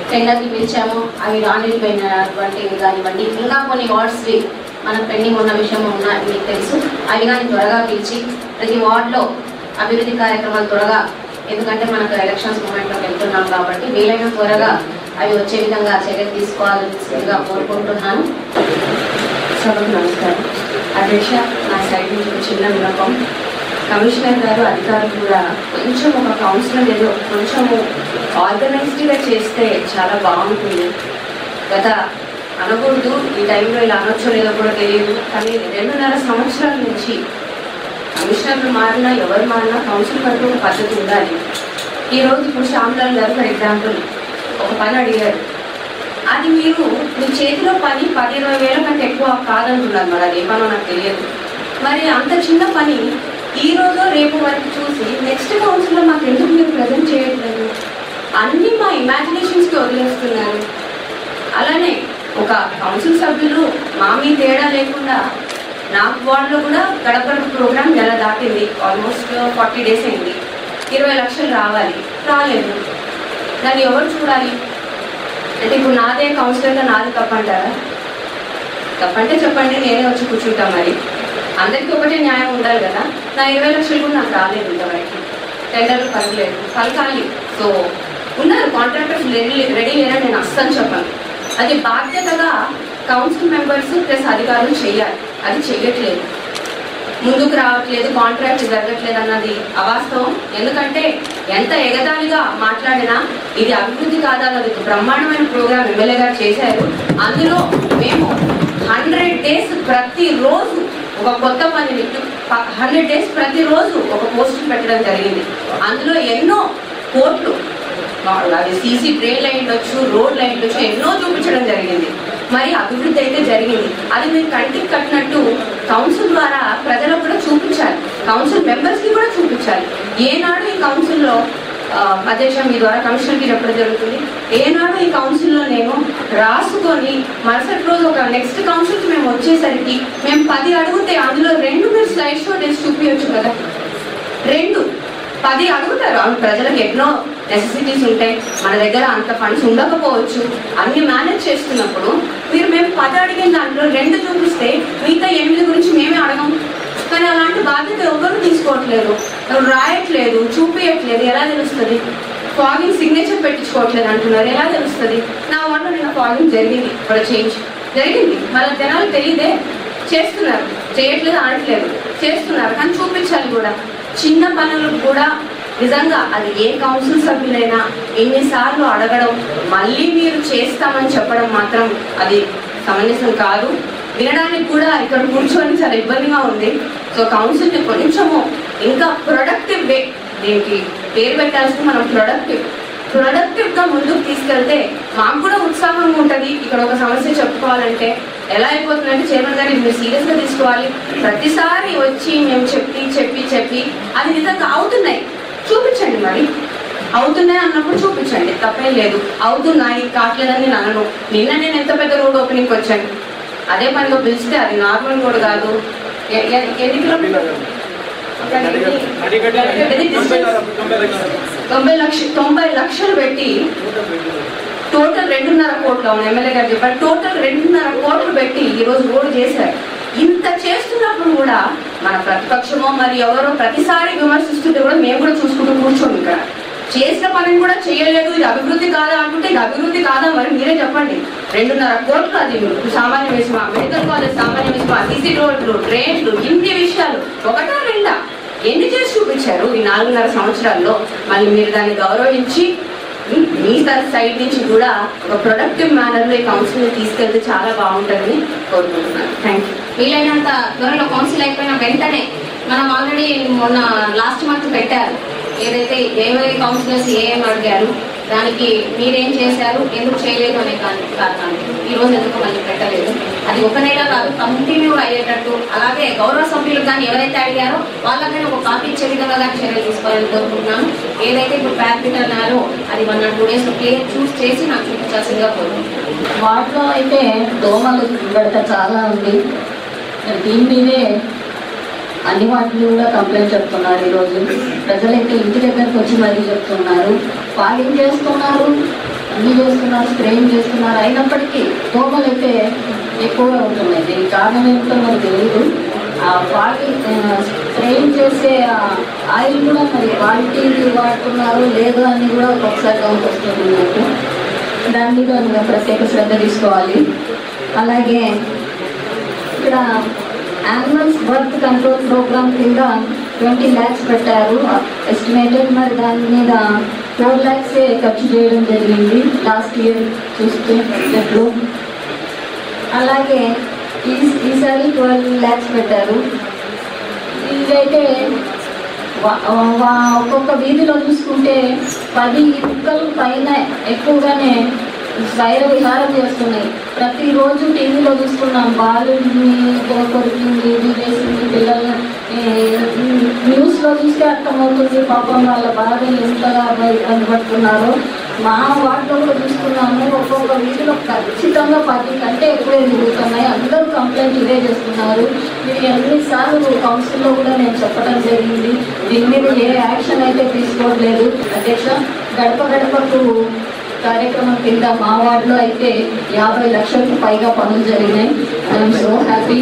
టెండర్కి పిలిచాము, అవి రానిపోయినటువంటివి కానివ్వండి, ఇంకా కొన్ని వార్డ్స్వి మనకు పెండింగ్ ఉన్న విషయం మీకు తెలుసు. అవి కానీ త్వరగా పిలిచి ప్రతి వార్డులో అభివృద్ధి కార్యక్రమాలు త్వరగా, ఎందుకంటే మనకు ఎలక్షన్స్ మూమెంట్లోకి వెళ్తున్నాం కాబట్టి వీలైన త్వరగా అవి వచ్చే విధంగా చర్యలు తీసుకోవాల్సిందిగా కోరుకుంటున్నాను. సభకు నమస్కారం అధ్యక్ష. నా సైడ్ నుంచి ఒక చిన్న విన్నపం, కమిషనర్ గారు అధికారులు కూడా కొంచెం ఒక కౌన్సిలర్ ఏదో కొంచెము ఆర్గనైజ్డ్గా చేస్తే చాలా బాగుంటుంది. గత అనకూడదు, ఈ టైంలో ఇలా అనొచ్చో లేదో కూడా తెలియదు, కానీ 2.5 సంవత్సరాల నుంచి కమిషనర్లు మారినా ఎవరు మారినా కౌన్సిల్ వరకు ఒక పద్ధతి ఉండాలి. ఈరోజు ఇప్పుడు శ్యామ్లాల్ గారు ఫర్ ఎగ్జాంపుల్ ఒక పని అడిగారు, అది మీరు మీ చేతిలో పని 10-20 వేల కంటే ఎక్కువ కాదంటున్నారు. మరి అది ఏ పనో నాకు తెలియదు. మరి అంత చిన్న పని ఈ రోజు రేపు వరకు చూసి నెక్స్ట్ కౌన్సిల్లో మాకు ఎందుకు మీరు ప్రజెంట్ చేయట్లేదు, అన్నీ మా ఇమాజినేషన్స్కి వదిలేస్తున్నారు. అలానే ఒక కౌన్సిల్ సభ్యులు మా మీ తేడా లేకుండా నాకు వార్డులో కూడా గడప ప్రోగ్రామ్ నెల దాటింది, ఆల్మోస్ట్ 40 డేస్ అయింది. 20 లక్షలు రావాలి, రాలేదు. దాన్ని ఎవరు చూడాలి? అంటే ఇప్పుడు నాదే కౌన్సిలర్గా నాది తప్పంటారా? తప్పంటే చెప్పండి, నేనే వచ్చి కూర్చుంటాం. మరి అందరికీ ఒకటే న్యాయం ఉండాలి కదా. నా 20 లక్షలు కూడా నాకు రాలేదు ఇంతవరకు. టెండర్లు పర్లేదు, పలకాలి. సో ఉన్నారు కాంట్రాక్టర్స్ రెడీ లేరని నేను అస్సలు చెప్పాను. అది బాధ్యతగా కౌన్సిల్ మెంబర్స్ ప్లస్ అధికారులు చేయాలి. అది చెయ్యట్లేదు, ముందుకు రావట్లేదు, కాంట్రాక్ట్ జరగట్లేదు అన్నది అవాస్తవం. ఎందుకంటే ఎంత ఎగతాళిగా మాట్లాడినా ఇది అభివృద్ధి కాదన్నది బ్రహ్మాండమైన ప్రోగ్రామ్ ఎమ్మెల్యే గారు చేశారు. అందులో మేము 100 డేస్ ప్రతిరోజు ఒక కొత్త పనిని 100 days ప్రతిరోజు ఒక పోస్టింగ్ పెట్టడం జరిగింది. అందులో ఎన్నో కోట్లు, అది సీసీ డ్రైన్లు అయ్యుండొచ్చు, రోడ్లు అయ్యుండొచ్చు, ఎన్నో చూపించడం జరిగింది. మరి అభివృద్ధి అయితే జరిగింది. అది మీరు కంటికి కట్టినట్టు కౌన్సిల్ ద్వారా ప్రజలకు కూడా చూపించాలి, కౌన్సిల్ మెంబర్స్కి కూడా చూపించాలి. ఏనాడు ఈ కౌన్సిల్లో అధ్యక్ష మీ ద్వారా కమిషనర్కి చెప్పడం జరుగుతుంది, ఏనాడు ఈ కౌన్సిల్లో నేను రాసుకొని మరుసటి రోజు ఒక నెక్స్ట్ కౌన్సిల్కి మేము వచ్చేసరికి మేము 10 అడిగితే అందులో 2 మీరు స్లైడ్ షో చేసి చూపించచ్చు కదా. 10 అడుగుతారు. ప్రజలకు ఎన్నో నెసెసిటీస్ ఉంటాయి, మన దగ్గర అంత ఫండ్స్ ఉండకపోవచ్చు, అన్ని మేనేజ్ చేస్తున్నప్పుడు మేము 10 అడిగిన దాంట్లో 2 చూపిస్తే మిగతా 8 గురించి మేమే అడగం. కానీ అలాంటి బాధ్యత ఎవరు తీసుకోవట్లేదు, రాయట్లేదు, చూపించట్లేదు. ఎలా తెలుస్తుంది? ఫాగింగ్ సిగ్నేచర్ పెట్టించుకోవట్లేదు అంటున్నారు, ఎలా తెలుస్తుంది? నా వాటిలో నిన్న ఫాగింగ్ జరిగింది, ఇప్పుడు చేంజ్ జరిగింది, వాళ్ళ జనాలు తెలియదే. చేస్తున్నారు, చేయట్లేదు అనట్లేదు, చేస్తున్నారు, కానీ చూపించాలి కూడా. చిన్న పనులకు కూడా నిజంగా అది ఏ కౌన్సిల్ సభ్యులైనా ఎన్నిసార్లు అడగడం, మళ్ళీ మీరు చేస్తామని చెప్పడం మాత్రం అది సమంజసం కాదు. వినడానికి కూడా ఇక్కడ కూర్చొని చాలా ఇబ్బందిగా ఉంది. సో కౌన్సిల్ని కొంచెము ఇంకా ప్రొడక్టివ్ వే, దీనికి పేరు పెట్టాల్సింది మనం ప్రొడక్టివ్గా ముందుకు తీసుకెళ్తే మాకు కూడా ఉత్సాహంగా ఉంటుంది. ఇక్కడ ఒక సమస్య చెప్పుకోవాలంటే ఎలా అయిపోతుందంటే చైర్మన్ గారు మీరు సీరియస్గా తీసుకోవాలి. ప్రతిసారి వచ్చి మేము చెప్పి అది నిజంగా అవుతున్నాయి చూపించండి. మరి అవుతున్నాయి అన్నప్పుడు చూపించండి, తప్పేం లేదు. అవుతున్నాయి కావట్లేదని నేను అనను. నిన్న నేను ఎంత పెద్ద రోడ్ ఓపెనింగ్కి వచ్చాను, అదే పనిగా పిలిస్తే అది నార్మల్ రోడ్ కాదు. ఎన్ని కిలోమీటర్లు? 90 లక్షలు పెట్టి టోటల్ 2.5 కోట్లు, అవును ఎమ్మెల్యే గారు చెప్పారు, టోటల్ 2.5 కోట్లు పెట్టి ఈరోజు రోడ్డు చేశారు. ఇంత చేస్తున్నప్పుడు కూడా మన ప్రతిపక్షమో మరి ఎవరో ప్రతిసారి విమర్శిస్తుంటే కూడా మేము కూడా చూసుకుంటూ కూర్చోము. ఇక్కడ చేసిన పనిని కూడా చేయలేదు, ఇది అభివృద్ధి కాదా అంటుంటే ఇది అభివృద్ధి కాదా మరి మీరే చెప్పండి. 2.5 కోట్లు అది సామాన్య విషయమా? మెడికల్ కాలేజ్ సామాన్య విషయమా? సీసీ రోడ్లు, ట్రైన్లు, ఇన్ని విషయాలు ఒకటా రెండా ఎన్ని చేసి చూపించారు ఈ 4.5 సంవత్సరాల్లో? మళ్ళీ మీరు దాన్ని గౌరవించి మీ సైడ్ నుంచి కూడా ఒక ప్రొడక్టివ్ మేనర్లో ఈ కౌన్సిల్ని తీసుకెళ్తే చాలా బాగుంటుందని కోరుకుంటున్నాను. Thank you. వీలైనంత త్వరలో కౌన్సిల్ అయిపోయిన వెంటనే మనం ఆల్రెడీ మొన్న లాస్ట్ మంత్ పెట్టారు, ఏదైతే ఏవై కౌన్సిలర్స్ ఏం అడిగారు, దానికి మీరేం చేశారు, ఎందుకు చేయలేదు అనే కారణాలు ఈరోజు ఎందుకు మళ్ళీ పెట్టలేదు. అది ఒక నెల కాదు, కంటిన్యూగా అయ్యేటట్టు. అలాగే గౌరవ సభ్యులకు కానీ ఎవరైతే అడిగారో వాళ్ళకైనా ఒక కాపీ ఇచ్చే విధంగా కానీ చర్యలు తీసుకోవాలని కోరుకుంటున్నాను. ఏదైతే ఇప్పుడు ప్యాకెట్ అన్నారో అది 1 or 2 days క్లియర్ చూస్ చేసి నాకు చూపించాల్సిందిగా కోరుకుంటున్నాను. వాటిలో అయితే దోమలు గడత చాలా ఉంది. దీని మీదే అన్ని వాటిని కూడా కంప్లైంట్ చెప్తున్నారు. ఈరోజు ప్రజలైతే ఇంటి దగ్గరకు వచ్చి మరీ చెప్తున్నారు, ఫాగింగ్ చేస్తున్నారు, అన్ని చేస్తున్నారు, స్ప్రేయింగ్ చేస్తున్నారు, అయినప్పటికీ దోమలు అయితే ఎక్కువగా ఉంటున్నాయి. దీనికి కారణం ఏమిటో మనకు తెలియదు. ఆ ఫాగింగ్ స్ప్రేయింగ్ చేసే ఆయిల్ కూడా మరి క్వాలిటీ వాడుతున్నారు లేదు అని కూడా ఒక్కొక్కసారి డౌట్ వస్తుంది నాకు. దాని మీద ప్రత్యేక శ్రద్ధ తీసుకోవాలి. అలాగే ఇక్కడ యానిమల్స్ బర్త్ కంట్రోల్ ప్రోగ్రామ్ కింద 20 lakhs పెట్టారు ఎస్టిమేటెడ్. మరి దాని మీద 4 lakhs ఖర్చు చేయడం జరిగింది లాస్ట్ ఇయర్ చూస్తే బడ్జెట్లో. అలాగే ఈసారి 12 lakhs పెట్టారు. ఇదైతే ఒక్కొక్క వీధిలో చూసుకుంటే 10 కుక్కలు పైన ఎక్కువగానే స్వైర విహారం చేస్తున్నాయి. ప్రతిరోజు టీవీలో చూస్తున్నాం, బాలుని కొరికింది, ఇది చేసింది, పిల్లల్ని న్యూస్లో చూస్తే అర్థమవుతుంది పాపం వాళ్ళ బాధ ఎంతగా అనుపడుతున్నారో. మా వార్డులో కూడా చూస్తున్నాము, ఒక్కొక్క వీధిలో ఖచ్చితంగా 10 కంటే ఎక్కువే తిరుగుతున్నాయి. అందరూ కంప్లైంట్ ఇదే చేస్తున్నారు. ఇది ఎన్నిసార్లు కౌన్సిల్లో కూడా నేను చెప్పడం జరిగింది. దీని మీద ఏ యాక్షన్ అయితే తీసుకోవట్లేదు. అధ్యక్ష, గడప గడపకు కార్యక్రమం కింద మా వార్డులో అయితే 50 లక్షలకు పైగా పనులు జరిగినాయి. I'm so happy.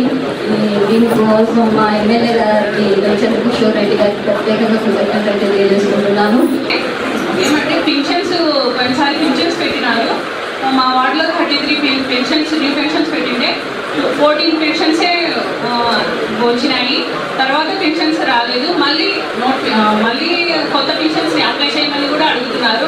దీనికోసం మా ఎమ్మెల్యే గారికి చంద్రకిషోర్ రెడ్డి గారికి ప్రత్యేకంగా కృతజ్ఞతలు తెలియజేసుకుంటున్నాను. ఏమంటే పింఛన్స్ కొన్నిసారి పింఛన్స్ పెట్టినారు. మా వార్డులో 33 పెన్షన్స్ న్యూ పెన్షన్స్ పెట్టిండే 14 పెన్షన్సే వచ్చినాయి. తర్వాత పెన్షన్స్ రాలేదు. మళ్ళీ కొత్త పెన్షన్స్ అప్లై చేయమని కూడా అడుగుతున్నారు.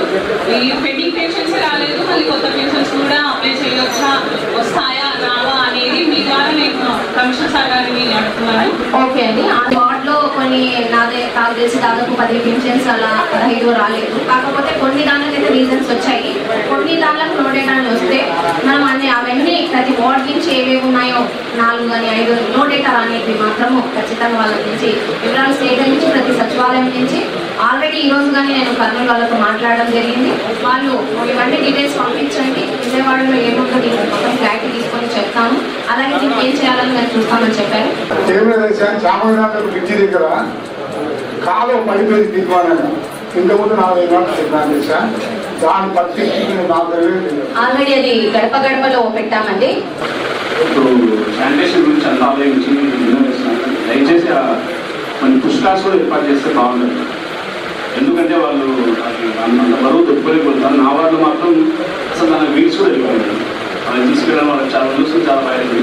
ఈ పెండింగ్ పెన్షన్స్ రాలేదు, మళ్ళీ కొత్త పెన్షన్స్ కూడా అప్లై చేయవచ్చా, వస్తాయా రావా అనేది మీ ద్వారా నేను కమిషనర్ సార్ గారిని అడుగుతున్నాను. చెప్తాను. ఓకే అండి. ఆ వార్డులో కొన్ని నాకు తెలిసి దాదాపు 10 పింఛన్స్ అలా 15 రాలేదు. కాకపోతే కొన్ని దానికైతే రీజన్స్ వచ్చాయి. కొన్ని దానిలకు నో డేటా అని వస్తే మనం అవన్నీ ప్రతి వార్డ్ నుంచి ఏవేవి ఉన్నాయో 4 కానీ 5 నో డేటా రానివి మాత్రము ఖచ్చితంగా వాళ్ళ నుంచి వివరాలు సేకరించి ప్రతి సచివాలయం నుంచి ఆల్రెడీ ఈ రోజు కానీ నేను కర్నూలు వాళ్ళతో మాట్లాడడం జరిగింది. వాళ్ళు ఇవన్నీ డీటెయిల్స్ పంపించండి, విజయవాడలో ఏముందో దీనికి మొత్తం క్లారిటీ తీసుకొని చెప్తాము. అలాగే దీనికి ఏం చేయాలని నేను చూస్తామని చెప్పారు. బ్రిడ్జి దగ్గర కాలువ పడిపోయింది తీర్మానం ఇంతకుముందు 4 గంటలు చెప్పాను సార్. దాని పట్టి ఆల్రెడీ అది గడప గడపలో పెట్టామండి. ఇప్పుడు శానిటేషన్ గురించి అంతా ఆలోచించి దయచేసి కొన్ని పుస్తకాలు కూడా ఏర్పాటు చేస్తే బాగుంటుంది. ఎందుకంటే వాళ్ళు అంత బరువు దొరికిపోయిపోతారు. నా వాళ్ళు మాత్రం అసలు దాని వీడ్స్ కూడా వెళ్ళిపోయింది. వాళ్ళని తీసుకెళ్ళడం వాళ్ళకి చాలా చూసి చాలా బయటది.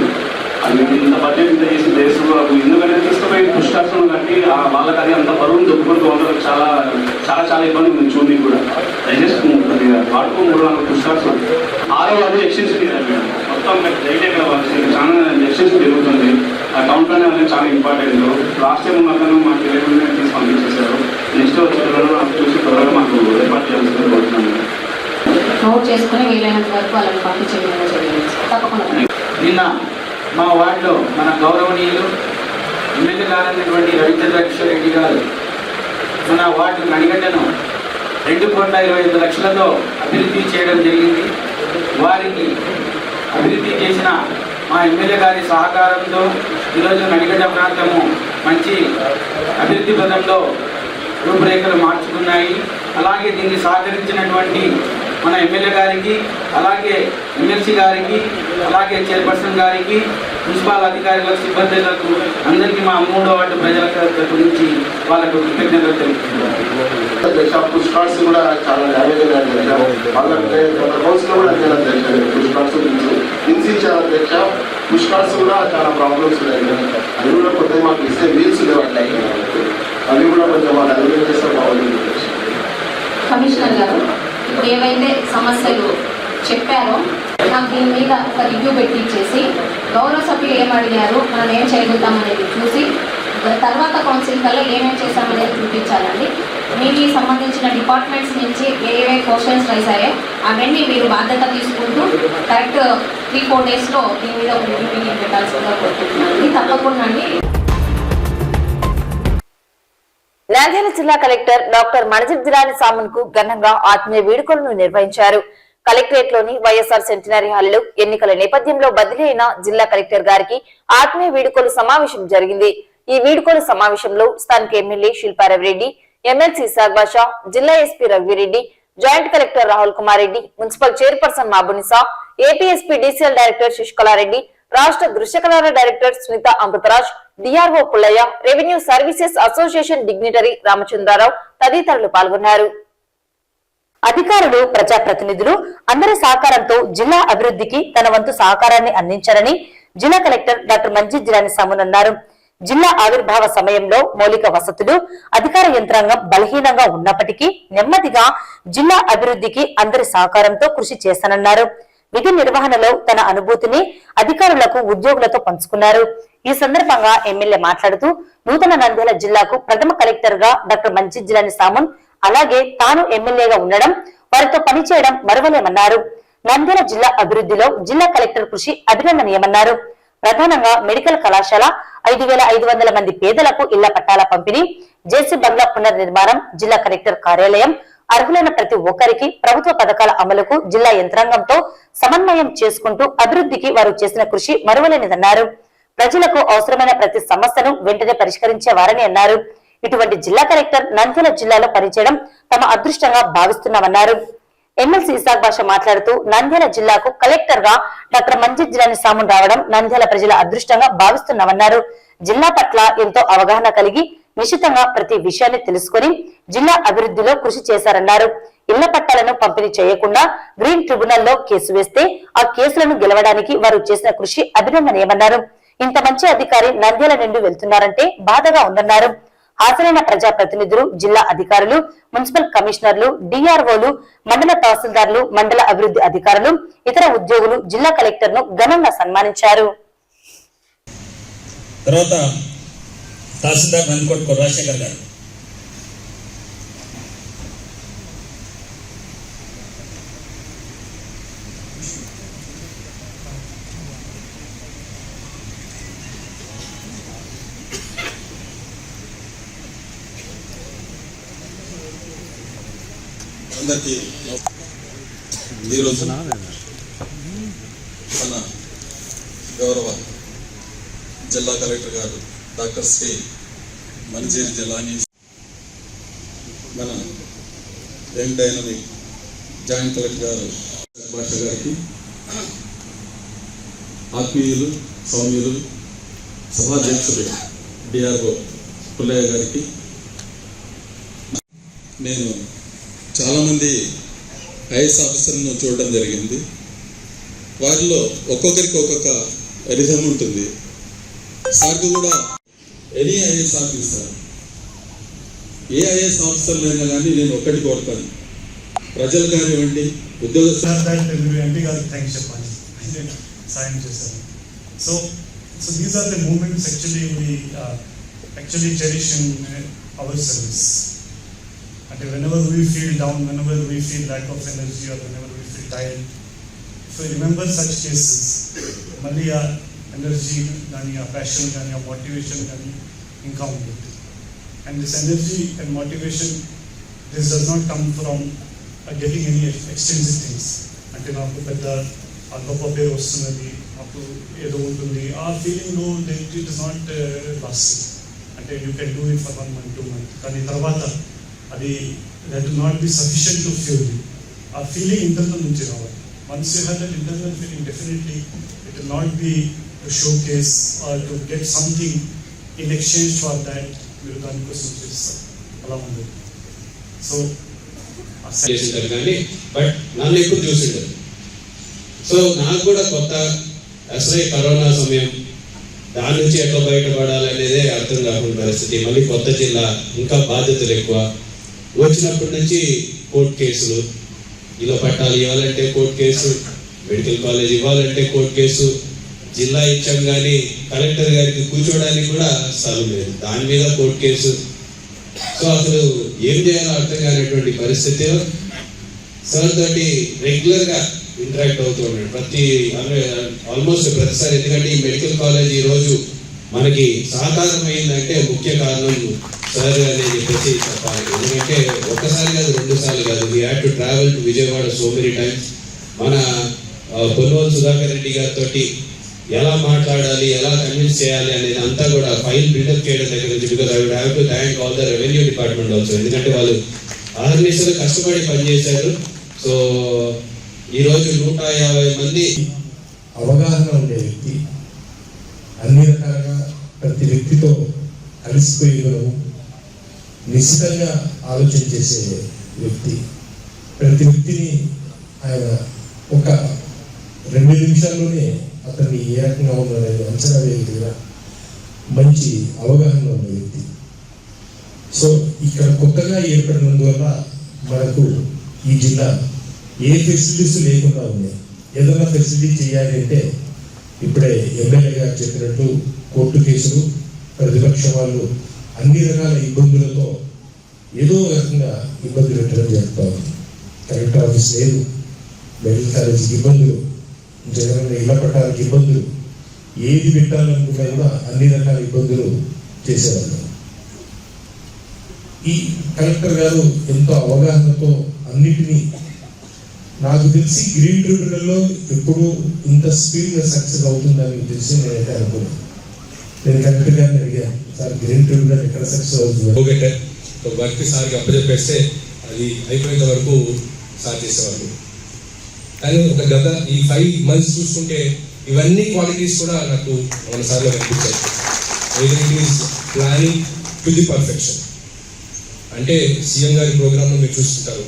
అది ఇంత బడ్జెట్ ఇంత చేసి దేశంలో ఎందుకంటే తీసుకుపోయి పుష్కాసం కట్టి వాళ్ళకి అది అంత బరువును దొరుకుతూ ఉండడం చాలా చాలా చాలా ఇబ్బంది ఉంది చూడండి కూడా. దయచేసి వాడుకో 3-4 పుష్కాసం 6వ వార్డు ఎక్స్టెన్షన్ మొత్తం చాలా ఎక్స్టెన్షన్ జరుగుతుంది. ఆ కౌంటర్ అనేది చాలా ఇంపార్టెంట్. లాస్ట్ టైం మాత్రం మాకు తెలియకుండా తీసి పంపించేశారు. నెక్స్ట్ వచ్చేటప్పుడు చూసి త్వరగా మాకు ఏర్పాటు చేయాల్సింది కోరుతున్నాను. నోట్ చేసుకుని వీలైనంత వరకు వాళ్ళని పంపించడం తప్పకుండా. నిన్న మా వార్డులో మన గౌరవనీయులు ఎమ్మెల్యే గారైనటువంటి రవీంద్ర రెడ్డి గారు మన వార్డు నడిగడ్డను 2,25,00,000తో అభివృద్ధి చేయడం జరిగింది. వారికి అభివృద్ధి చేసిన మా ఎమ్మెల్యే గారి సహకారంతో ఈరోజు నడిగడ్డ ప్రాంతము మంచి అభివృద్ధి పథంలో రూపురేఖలు మార్చుకున్నాయి. అలాగే దీన్ని సహకరించినటువంటి మన ఎమ్మెల్యే గారికి, అలాగే ఎమ్మెల్సీ గారికి, అలాగే చైర్పర్సన్ గారికి, మున్సిపల్ అధికారులకు, సిబ్బందులకు అందరికీ మా 3వ వార్డు ప్రజల గురించి వాళ్ళకు కృతజ్ఞతలు తెలుపుతున్నాం. పుష్కార్స్ కూడా చాలా డ్యామేజ్ కౌన్సిల్ కూడా పుష్కార్స్ ఇన్సిచ్చారు అధ్యక్ష. పుష్కార్స్ కూడా చాలా ప్రాబ్లమ్స్ ఉన్నాయి. అవి కూడా కొద్దిగా మాకు ఇస్తే వీల్స్ లేవట్లేదు. అవి కూడా కొంచెం మాకు అభివృద్ధి చేస్తే బాగుంటుంది. కమిషనర్ గారు ఇప్పుడు ఏవైతే సమస్యలు చెప్పారో నాకు దీని మీద ఒక రివ్యూ పెట్టించేసి గౌరవ సభ్యులు ఏం అడిగారు, మనం ఏం చేయగలుగుతామనేది చూసి తర్వాత కౌన్సిల్ కల్లా ఏమేమి చేశామనేది చూపించాలండి. మీకు సంబంధించిన డిపార్ట్మెంట్స్ నుంచి ఏవే క్వశ్చన్స్ రైజ్ అయ్యాయో అవన్నీ మీరు బాధ్యత తీసుకుంటూ కరెక్ట్ 3-4 డేస్లో దీని మీద ఒక రివ్యూ మీటింగ్ పెట్టాల్సిందిగా కోరుకుంటున్నాను. తప్పకుండా అండి. నంద్యాల జిల్లా కలెక్టర్ డాక్టర్ మణిజిరాని సామన్ కు ఘనంగా ఆత్మీయ వేడుకలను నిర్వహించారు. కలెక్టరేట్ లోని వైఎస్ఆర్ సెంటినరీ హాల్లో ఎన్నికల నేపథ్యంలో బదిలీ అయిన జిల్లా కలెక్టర్ గారికి ఆత్మీయ వేడుకలు సమావేశం జరిగింది. ఈ వేడుకల సమావేశంలో స్థానిక ఎమ్మెల్యే శిల్పారవిరెడ్డి, ఎమ్మెల్సీ సాగ్బాషా, జిల్లా SP Raghuveera Reddy, joint collector Rahul Kumar Reddy, municipal chairperson Mabunisa, APSP DCL director Sasikala Reddy, రాష్ట్ర దృశ్యకళాల డైరెక్టర్ Sunitha Amrutharaj, DRO Pullaiah, revenue services association dignitary Ramachandra Rao తదితరులు పాల్గొన్నారు. అధికారులు, ప్రజాప్రతినిధులు అందరి సహకారంతో జిల్లా అభివృద్ధికి తన వంతు సహకారాన్ని అందించారని జిల్లా కలెక్టర్ డాక్టర్ మణిజిరాని సామన్ అన్నారు. జిల్లా ఆవిర్భావ సమయంలో మౌలిక వసతులు, అధికార యంత్రాంగం బలహీనంగా ఉన్నప్పటికీ నెమ్మదిగా జిల్లా అభివృద్ధికి అందరి సహకారంతో కృషి చేస్తానన్నారు. విధి నిర్వహణలో తన అనుభూతిని అధికారులకు, ఉద్యోగులతో పంచుకున్నారు. ఈ సందర్భంగా ఎమ్మెల్యే మాట్లాడుతూ నూతన నంద్యాల జిల్లాకు ప్రథమ కలెక్టర్ గా డాక్టర్ మణిజిరాని సామన్, అలాగే తాను ఎమ్మెల్యేగా ఉండడం, వారితో పనిచేయడం మరువలేమన్నారు. నంద్యాల జిల్లా అభివృద్ధిలో జిల్లా కలెక్టర్ కృషి అభినందనీయమన్నారు. ప్రధానంగా మెడికల్ కళాశాల, 5,500 మంది పేదలకు ఇళ్ల పట్టాల పంపిణీ, జేసీ బంగ్లా పునర్నిర్మాణం, జిల్లా కలెక్టర్ కార్యాలయం, అర్హులైన ప్రతి ఒక్కరికి ప్రభుత్వ పథకాల అమలుకు జిల్లా యంత్రాంగంతో సమన్వయం చేసుకుంటూ అభివృద్ధికి వారు చేసిన కృషి మరువలేనిదన్నారు. ప్రజలకు అవసరమైన ప్రతి సమస్యను వెంటనే పరిష్కరించేవారని అన్నారు. ఇటువంటి జిల్లా కలెక్టర్ నంద్యాల జిల్లాలో పనిచేయడం తమ అదృష్టంగా భావిస్తున్నామన్నారు. ఎమ్మెల్సీ ఇసాక్ భాష మాట్లాడుతూ నంద్యాల జిల్లాకు కలెక్టర్ గా డాక్టర్ మణిజిరాని సామన్ రావడం నంద్యాల ప్రజల అదృష్టంగా భావిస్తున్నామన్నారు. జిల్లా పట్ల ఎంతో అవగాహన కలిగి నిశితంగా ప్రతి విషయాన్ని తెలుసుకుని జిల్లా అభివృద్ధిలో కృషి చేశారన్నారు. ఇళ్ల పట్టాలను పంపిణీ చేయకుండా గ్రీన్ ట్రిబ్యునల్ లో కేసు వేస్తే ఆ కేసులను గెలవడానికి వారు చేసిన కృషి అభినందనీయమన్నారు. ఇంత మంచి అధికారి నంద్యాల నుండి వెళ్తున్నారంటే బాధగా ఉందన్నారు. హాజరైన ప్రజాప్రతినిధులు, జిల్లా అధికారులు, మున్సిపల్ కమిషనర్లు, డిఆర్ఓలు, మండల తహసీల్దార్లు, మండల అభివృద్ధి అధికారులు, ఇతర ఉద్యోగులు జిల్లా కలెక్టర్ ను ఘనంగా సన్మానించారు. తర్వాత తహసీల్దార్ నందికొట్టు రాజశేఖర్ గారు. అందరికీ ఈరోజు మన గౌరవ జిల్లా కలెక్టర్ గారు డాక్టర్ శ్రీ మణిజేరి జిల్లాని, మన యంగ్ డైనమిక్ జాయింట్ కలెక్టర్ గారు భాష గారికి, ఆత్మీయులు సౌమ్యులు సభాధ్యక్షులు డిఆర్ఓ పుల్లయ్య గారికి, నేను చాలామంది ఐఏఎస్ ఆఫీసర్ను చూడడం జరిగింది. వారిలో ఒక్కొక్కరికి ఒక్కొక్క రిథం ఉంటుంది. సార్కు కూడా ఎనీ ఐఏఎస్ ఆఫీసర్, ఏ ఐఏఎస్ ఆఫీసర్లైనా కానీ నేను ఒక్కటి కోరుతాను, ప్రజలు కానివ్వండి ఉద్యోగస్తులు ఎంపీ గారికి థ్యాంక్స్ చెప్పాలి, సాయం చేశారు. So these are the moments actually cherish in our service. And whenever we feel down, whenever we feel lack of energy, or whenever we feel tired, if we remember such cases, mali energy gani, passion gani, motivation gani inka untundi. And this energy and motivation, this does not come from getting any extrinsic things. Ante naaku pedda goppa peru vastunnadi, naaku edo untundi, our feeling no, it is not lasting. Ante you can do it for 1 month, 2 months, kani tarvata అది that will not be sufficient to fuel you. Our feeling internal నుంచి రావాలి. Once you have that internal feeling, definitely it will not be to showcase or to get something in exchange for that. మీరు దానికోసం చేస్తారు, అలా ఉంది. So చేసింటారు కానీ but నన్ను ఎప్పుడు చూసింటారు. సో నాకు కూడా కొత్త, అసలే కరోనా సమయం, దాని నుంచి ఎట్లా బయటపడాలనేదే అర్థం కాకుండా పరిస్థితి. మళ్ళీ కొత్త జిల్లా, ఇంకా బాధ్యతలు ఎక్కువ. వచ్చినప్పటి నుంచి కోర్టు కేసులు, ఇలా పట్టాలు ఇవ్వాలంటే కోర్టు కేసు, మెడికల్ కాలేజ్ ఇవ్వాలంటే కోర్టు కేసు, జిల్లా ఇచ్చాం కానీ కలెక్టర్ గారికి కూర్చోడానికి కూడా స్థలం లేదు, దాని మీద కోర్టు కేసు. సో అసలు ఏం చేయాలో అర్థం కానిటువంటి పరిస్థితిలో సార్ తోటి రెగ్యులర్గా ఇంటరాక్ట్ అవుతూ ఉన్నాడు ఆల్మోస్ట్ ప్రతిసారి. ఎందుకంటే ఈ మెడికల్ కాలేజ్ ఈరోజు మనకి సహకారం అయిందంటే ముఖ్య కారణం సార్ అని చెప్పేసి చెప్పాలి. ఎందుకంటే ఒక్కసారి కాదు, 2 సార్లు కాదు, we had to travel to Vijayawada so many times. మన పొన్నోలు సుధాకర్ రెడ్డి గారితో ఎలా మాట్లాడాలి, ఎలా కన్విన్స్ చేయాలి అనేది అంతా కూడా ఫైల్ బిల్డప్ చేయడం దగ్గర నుంచి, because I would have to thank all the revenue department also. ఎందుకంటే వాళ్ళు ఆర్గనైజర్లు కష్టపడి పనిచేశారు. సో ఈరోజు 150 మంది అవగాహన ఉండే వ్యక్తి, అన్ని రకాలుగా ప్రతి వ్యక్తితో కలిసిపోయేయగలము, నిశ్చితంగా ఆలోచన చేసే వ్యక్తి. ప్రతి వ్యక్తిని ఆయన ఒక 2 నిమిషాల్లోనే అతన్ని ఏ రకంగా ఉన్నాడని అంచనా వేయగలిగిన మంచి అవగాహన ఉన్న వ్యక్తి. సో ఇక్కడ కొత్తగా ఏర్పడినందువల్ల మనకు ఈ జిల్లా ఏ ఫెసిలిటీస్ లేకుండా ఉన్నాయి. ఏదైనా ఫెసిలిటీ చేయాలి అంటే ఇప్పుడే ఎమ్మెల్యే గారు చెప్పినట్టు కోర్టు కేసులు, ప్రతిపక్ష వాళ్ళు అన్ని రకాల ఇబ్బందులతో ఏదో రకంగా ఇబ్బంది పెట్టడం జరుగుతుంది. కలెక్టర్ ఆఫీస్ లేదు, మెడికల్ కాలేజీకి ఇబ్బందులు, జగనన్న ఇళ్ల పట్టాలకు ఇబ్బందులు, ఏది పెట్టాలనుకున్నా కూడా అన్ని రకాల ఇబ్బందులు చేసేవాళ్ళు. ఈ కలెక్టర్ గారు ఎంతో అవగాహనతో అన్నిటినీ, నాకు తెలిసి గ్రీన్ ట్రిబ్యునల్లో ఎప్పుడు ఇంత స్పీడ్గా సక్సెస్ అవుతుందని తెలిసి నేనైతే అనుకున్నాను. నేను కలెక్టర్ గారిని అడిగాను, సార్ గ్రీన్ ట్రిబ్యునల్ ఎక్కడ సక్సెస్ అవుతుంది? వర్క్ సార్కి అప్పచెప్పేస్తే అది అయిపోయేంత వరకు సార్ చేసేవాళ్ళు. కానీ ఒక గత ఈ 5 months చూసుకుంటే ఇవన్నీ క్వాలిటీస్ కూడా నాకు మన సార్లో కనిపించాయి. It is planning to the perfection. అంటే సీఎం గారి ప్రోగ్రాంలో మీరు చూస్తుంటారు,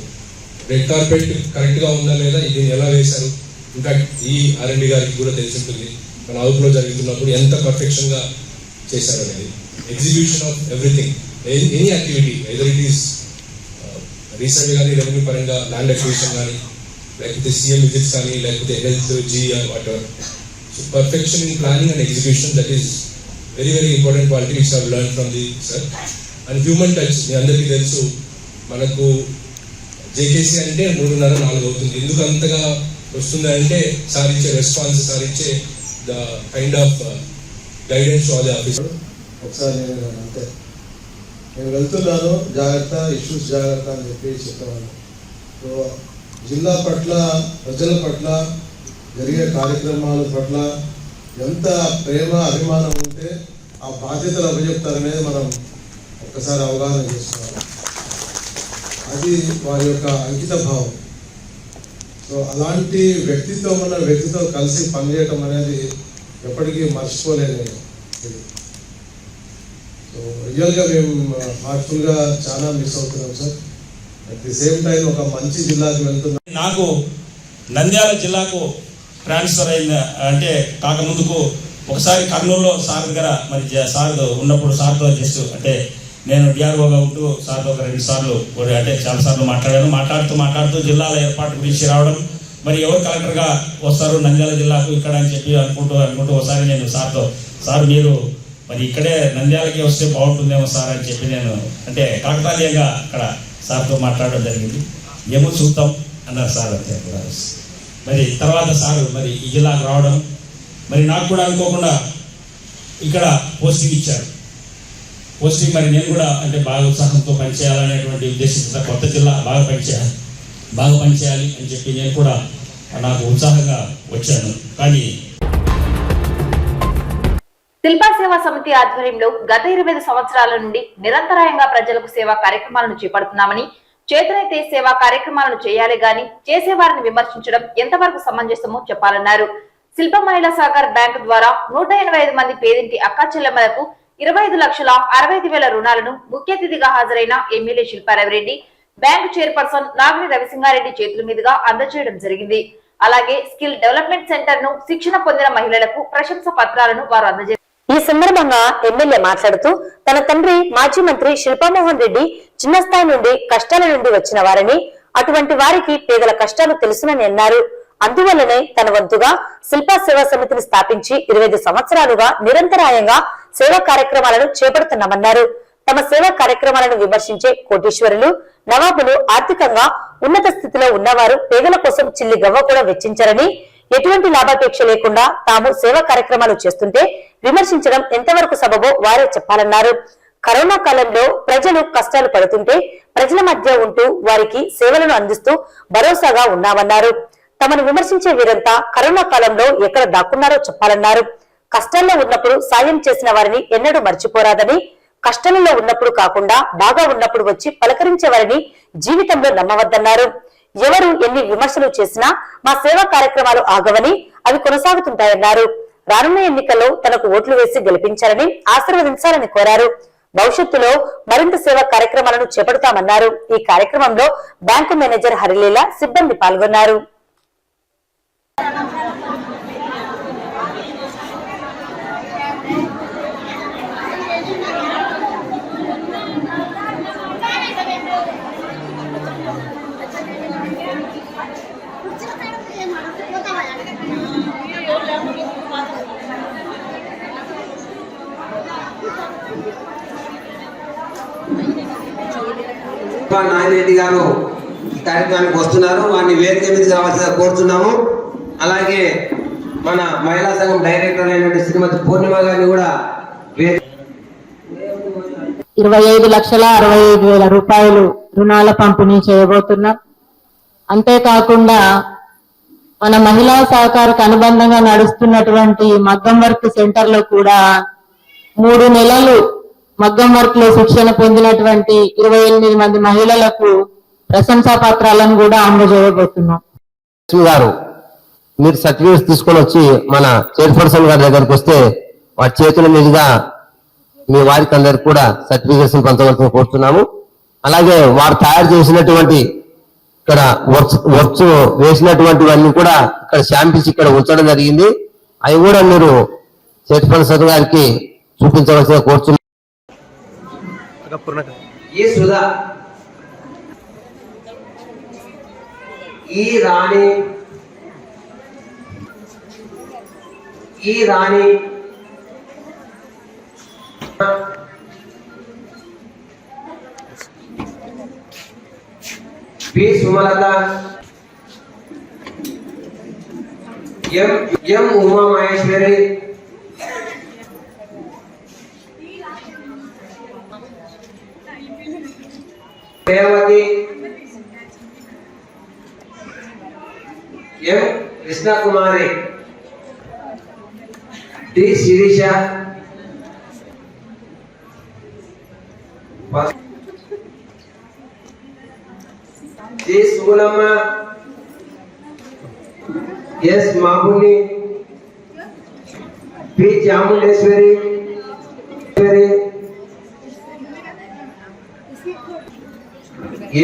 రెడ్ కార్పెట్ కరెక్ట్గా ఉందా లేదా, ఇది ఎలా వేశారు. ఇన్ఫాక్ట్ ఈ R&D గారికి కూడా తెలిసి ఉంటుంది మన అవుట్లో జరుగుతున్నప్పుడు ఎంత పర్ఫెక్షన్గా చేశారు అనేది. Execution of everything, any activity, either it is recent కానీ రెవెన్యూ పరంగా ల్యాండ్ అక్విజిషన్ కానీ, లేకపోతే సీఎం విజిట్స్ కానీ, లేకపోతే health, GR, water. So perfection in planning and execution, that is very very important quality which have learn from the sir. And human touch me అందరికీ తెలుసు, మనకు JKC అంటే 3:30-4 అవుతుంది. ఎందుకు అంతగా వస్తుంది అంటే సార్ ఇచ్చే రెస్పాన్స్, సార్ ఇచ్చే the kind of guidance all the officer. ఒకసారి నేను అంతే, నేను వెళ్తున్నాను జాగ్రత్త, ఇష్యూస్ జాగ్రత్త అని చెప్పి చెప్పేవాళ్ళు. సో జిల్లా పట్ల, ప్రజల పట్ల, జరిగే కార్యక్రమాల పట్ల ఎంత ప్రేమ అభిమానం ఉంటే ఆ బాధ్యతలు అప్పచెప్తారనేది మనం ఒక్కసారి అవగాహన చేసుకోవాలి. అది వారి యొక్క అంకిత భావం. సో అలాంటి వ్యక్తిత్వం ఉన్న వ్యక్తితో కలిసి పనిచేయటం అనేది ఎప్పటికీ మర్చిపోలేని. సో రియల్గా మేము హార్ట్ఫుల్గా చాలా మిస్ అవుతున్నాం sir. At the same time ఒక మంచి జిల్లాకి వెళ్తున్నాం. నాకు నంద్యాల జిల్లాకు ట్రాన్స్ఫర్ అయింది అంటే కాకముందుకు ఒకసారి కర్నూలులో సార్ దగ్గర మరి సార్ ఉన్నప్పుడు సార్తో జస్ట్ అంటే నేను డిఆర్ఓగా ఉంటూ సార్తో ఒక 2 సార్లు అంటే చాలా సార్లు మాట్లాడుతూ జిల్లాల ఏర్పాటు గురించి రావడం, మరి ఎవరు కలెక్టర్గా వస్తారు నంద్యాల జిల్లాకు ఇక్కడ అని చెప్పి అనుకుంటూ ఒకసారి నేను సార్ మీరు మరి ఇక్కడే నంద్యాలకి వస్తే బాగుంటుందేమో సార్ అని చెప్పి నేను అంటే కాకతాళీయంగా అక్కడ సార్తో మాట్లాడడం జరిగింది. ఏమో చూద్దాం అన్నారు సార్. అంతే కూడా మరి తర్వాత సార్ మరి ఈ జిల్లాకు రావడం, మరి నాకు కూడా అనుకోకుండా ఇక్కడ పోస్టింగ్ ఇచ్చారు. పోస్టింగ్ మరి నేను కూడా అంటే బాగా ఉత్సాహంతో పనిచేయాలనేటువంటి ఉద్దేశంతో కొత్త జిల్లా బాగా పనిచేయాలి అని చెప్పి నేను కూడా నాకు ఉత్సాహంగా వచ్చాను. కానీ శిల్పా సేవా సమితి ఆధ్వర్యంలో గత 25 సంవత్సరాల నుండి నిరంతరాయంగా ప్రజలకు సేవా కార్యక్రమాలను చేపడుతున్నామని, చేతనైతే సేవా కార్యక్రమాలను చేయాలి గాని చేసేవారిని విమర్శించడం ఎంతవరకు సమంజసమో చెప్పాలన్నారు. శిల్ప మహిళా సహకార బ్యాంకు ద్వారా 185 మంది పేదింటి అక్కా చెల్లెమ్మలకు 25,65,000 రుణాలను ముఖ్య అతిథిగా హాజరైన ఎమ్మెల్యే శిల్పారావిరెడ్డి, బ్యాంకు చైర్పర్సన్ నాగిని రవిసింగారెడ్డి చేతుల మీదుగా అందజేయడం జరిగింది. అలాగే స్కిల్ డెవలప్మెంట్ సెంటర్ ను శిక్షణ పొందిన మహిళలకు ప్రశంస పత్రాలను వారు అందజేశారు. ఈ సందర్భంగా ఎమ్మెల్యే మాట్లాడుతూ తన తండ్రి మాజీ మంత్రి శిల్పామోహన్ రెడ్డి చిన్న స్థాయి నుండి కష్టాల నుండి వచ్చిన వారని, అటువంటి వారికి పేదల కష్టాలు తెలుసునని అన్నారు. అందువల్లనే తన వంతుగా శిల్పా సేవా సమితిని స్థాపించి 25 సంవత్సరాలుగా నిరంతరాయంగా సేవా కార్యక్రమాలను చేపడుతున్నామన్నారు. తమ సేవా కార్యక్రమాలను విమర్శించే కోటీశ్వరులు, నవాబులు, ఆర్థికంగా ఉన్నత స్థితిలో ఉన్నవారు పేదల కోసం చిల్లి గవ్వ కూడా వెచ్చించారని, ఎటువంటి లాభాపేక్ష లేకుండా తాము సేవా కార్యక్రమాలు చేస్తుంటే విమర్శించడం ఎంతవరకు సబబో వారే చెప్పాలన్నారు. కరోనా కాలంలో ప్రజలు కష్టాలు పడుతుంటే ప్రజల మధ్య ఉంటూ వారికి సేవలను అందిస్తూ భరోసాగా ఉన్నామన్నారు. తమను విమర్శించే వీరంతా కరోనా కాలంలో ఎక్కడ దాక్కున్నారో చెప్పాలన్నారు. కష్టాల్లో ఉన్నప్పుడు సాయం చేసిన వారిని ఎన్నడూ మర్చిపోరాదని, కష్టాలలో ఉన్నప్పుడు కాకుండా బాగా ఉన్నప్పుడు వచ్చి పలకరించే వారిని జీవితంలో నమ్మవద్దన్నారు. ఎవరు ఎన్ని విమర్శలు చేసినా మా సేవా కార్యక్రమాలు ఆగవని, అవి కొనసాగుతుంటాయన్నారు. రానున్న ఎన్నికల్లో తనకు ఓట్లు వేసి గెలిపించాలని ఆశీర్వదించాలని కోరారు. భవిష్యత్తులో మరింత సేవా కార్యక్రమాలను చేపడతామన్నారు. ఈ కార్యక్రమంలో బ్యాంకు మేనేజర్ హరిలీల, సిబ్బంది పాల్గొన్నారు. నాగిరెడ్డి గారు ఈ కార్యక్రమానికి వస్తున్నారు. వారిని వేదిక మీదకి రావాల్సిందిగా కోరుతున్నాము. అలాగే మన మహిళా సంఘం డైరెక్టర్ అయినటువంటి శ్రీమతి పూర్ణిమ గారిని కూడా 25,65,000 రూపాయలు రుణాల పంపిణీ చేయబోతున్నాం. అంతేకాకుండా మన మహిళా సహకారకు అనుబంధంగా నడుస్తున్నటువంటి మగ్గం వర్క్ సెంటర్లో కూడా 3 నెలలు మగ్గం వర్క్ లో శిక్షణ పొందినటువంటి 28 మంది మహిళలకు ప్రశంసా పత్రాలను కూడా అందజేయబోతున్నాం. గారు మీరు సర్టిఫికేట్స్ తీసుకొని వచ్చి మన చైర్పర్సన్ గారి దగ్గరికి వస్తే వారి చేతుల మీదుగా మీ వారికి అందరికి కూడా సర్టిఫికేట్స్ పంచవలసిన కోరుతున్నాము. అలాగే వారు తయారు చేసినటువంటి ఇక్కడ వర్క్స్ వేసినటువంటివన్నీ కూడా ఇక్కడ శాంపిల్స్ ఇక్కడ ఉంచడం జరిగింది. అవి కూడా మీరు చైర్పర్సన్ గారికి చూపించవలసిన కోరుతున్నాం. E Sudha, E Rani, P Sumalatha, M Uma Maheshwari, Revathi, M Krishnakumari, T Sirisha, G Sugunamma, S Mabuni, P Chamundeshwari,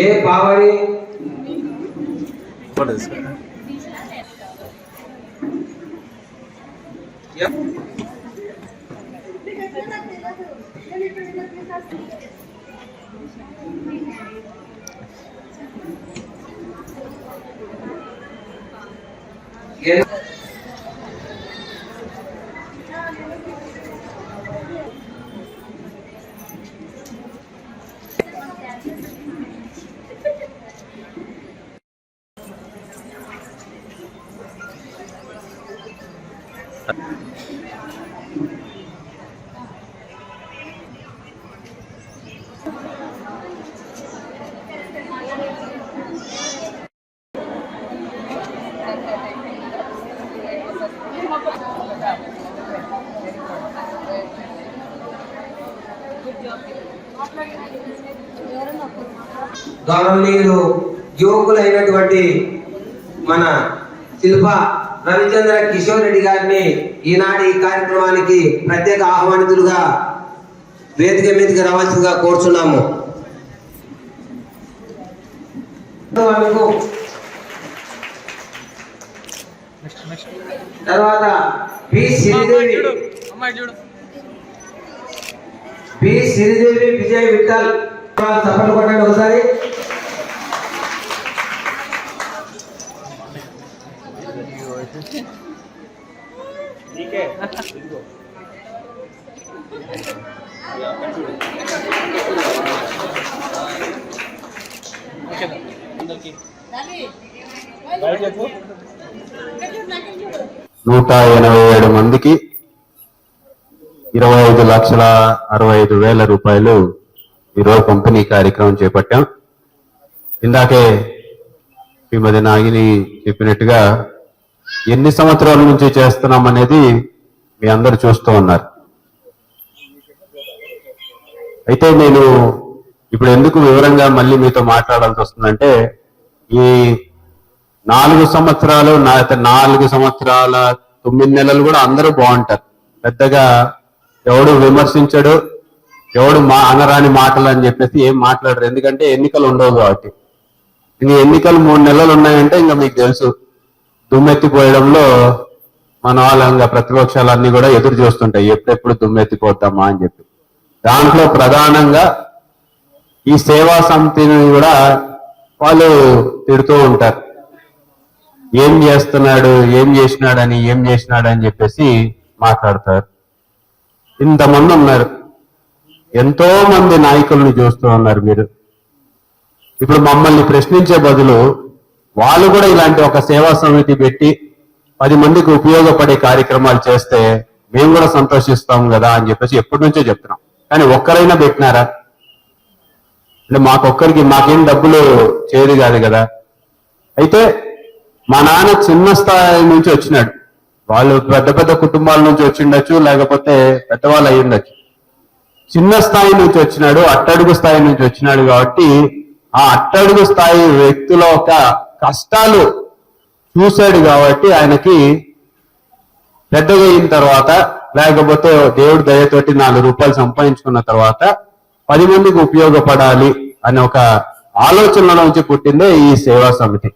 A Pavani, గౌరవనీయులు యువకులైనటువంటి మన శిల్ప రవిచంద్ర కిషోర్ రెడ్డి గారిని ఈనాడు ఈ కార్యక్రమానికి ప్రత్యేక ఆహ్వానితులుగా వేదిక మీదకి రావాల్సిందిగా కోరుచున్నాము. తర్వాత పి శ్రీదేవి, విజయ్ విఠల్, చప్పట్లు కొట్టండి ఒకసారి. నూట 87 మందికి 25,65,000 రూపాయలు ఈరోజు పంపిణీ కార్యక్రమం చేపట్టాం. ఇందాకే శ్రీమతి నాగిని చెప్పినట్టుగా ఎన్ని సంవత్సరాల నుంచి చేస్తున్నాం అనేది మీ అందరు చూస్తూ ఉన్నారు. అయితే నేను ఇప్పుడు ఎందుకు వివరంగా మళ్ళీ మీతో మాట్లాడాల్సి వస్తుందంటే, ఈ 4 సంవత్సరాలు 4 సంవత్సరాల 9 నెలలు కూడా అందరూ బాగుంటారు. పెద్దగా ఎవడు విమర్శించడు, ఎవడు అనరాని మాటలు అని చెప్పేసి ఏం మాట్లాడరు. ఎందుకంటే ఎన్నికలు ఉండవు కాబట్టి. ఇంక ఎన్నికలు 3 నెలలు ఉన్నాయంటే ఇంకా మీకు తెలుసు, దుమ్మెత్తిపోయడంలో మన వాళ్ళ ప్రతిపక్షాలన్నీ కూడా ఎదురు చూస్తుంటాయి, ఎప్పుడెప్పుడు దుమ్మెత్తిపోతామా అని చెప్పి. దాంట్లో ప్రధానంగా ఈ సేవా సమితిని కూడా వాళ్ళు తిడుతూ ఉంటారు. ఏం చేస్తున్నాడు, ఏం చేసినాడని చెప్పేసి మాట్లాడతారు. ఇంతమంది ఉన్నారు, ఎంతో మంది నాయకులను చూస్తూ ఉన్నారు మీరు. ఇప్పుడు మమ్మల్ని ప్రశ్నించే బదులు వాళ్ళు కూడా ఇలాంటి ఒక సేవా సమితి పెట్టి 10 మందికి ఉపయోగపడే కార్యక్రమాలు చేస్తే మేము కూడా సంతోషిస్తాం కదా అని చెప్పేసి ఎప్పటి నుంచో చెప్తున్నాం. కానీ ఒక్కరైనా పెట్టినారా అంటే మాకేం డబ్బులు చేయదు కాదు కదా. అయితే మా నాన్న చిన్న స్థాయి నుంచి వచ్చినాడు, వాళ్ళు పెద్ద పెద్ద కుటుంబాల నుంచి వచ్చిండొచ్చు, లేకపోతే పెద్దవాళ్ళు అయి ఉండొచ్చు. చిన్న స్థాయి నుంచి వచ్చినాడు, అట్టడుగు స్థాయి నుంచి వచ్చినాడు కాబట్టి ఆ అట్టడుగు స్థాయి వ్యక్తుల ఒక కష్టాలు చూశాడు కాబట్టి ఆయనకి పెద్దగా అయిన తర్వాత, లేకపోతే దేవుడి దయతోటి 4 రూపాయలు సంపాదించుకున్న తర్వాత 10 మందికి ఉపయోగపడాలి అనే ఒక ఆలోచనలో నుంచి పుట్టిందే ఈ సేవా సమితి.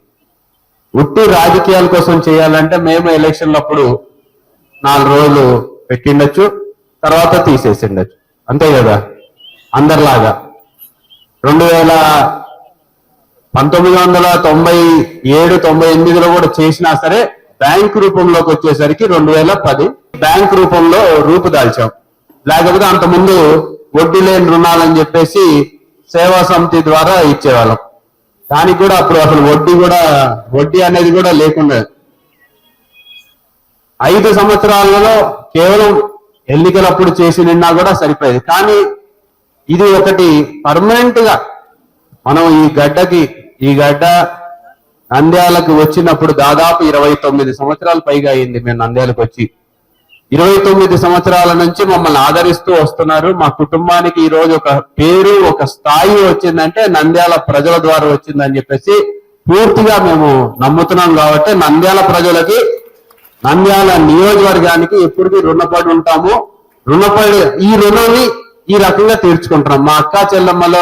ఉట్టి రాజకీయాల కోసం చేయాలంటే మేము ఎలక్షన్లప్పుడు 4 రోజులు పెట్టిండొచ్చు, తర్వాత తీసేసిండొచ్చు, అంతే కదా. అందరిలాగా 1997-98లో కూడా చేసినా సరే బ్యాంక్ రూపంలోకి వచ్చేసరికి 2010 బ్యాంక్ రూపంలో రూపుదాల్చాం. లేకపోతే అంతకుముందు వడ్డీ లేని రుణాలని చెప్పేసి సేవా సమితి ద్వారా ఇచ్చేవాళ్ళం. దానికి కూడా అప్పుడు అసలు వడ్డీ అనేది కూడా లేకుండా 5 సంవత్సరాలలో కేవలం ఎన్నికలప్పుడు చేసి నిన్నా కూడా సరిపోయేది. కానీ ఇది ఒకటి పర్మనెంట్ గా మనం ఈ గడ్డ నంద్యాలకు వచ్చినప్పుడు దాదాపు 29 సంవత్సరాలు పైగా అయింది మేము నంద్యాలకు వచ్చి. 29 సంవత్సరాల నుంచి మమ్మల్ని ఆదరిస్తూ వస్తున్నారు. మా కుటుంబానికి ఈ రోజు ఒక పేరు, ఒక స్థాయి వచ్చిందంటే నంద్యాల ప్రజల ద్వారా వచ్చిందని చెప్పేసి పూర్తిగా మేము నమ్ముతున్నాం. కాబట్టి నంద్యాల ప్రజలకి, నంద్యాల నియోజకవర్గానికి ఎప్పటికీ రుణపడి ఉంటాము. ఈ రుణాన్ని ఈ రకంగా తీర్చుకుంటున్నాం. మా అక్క చెల్లెమ్మల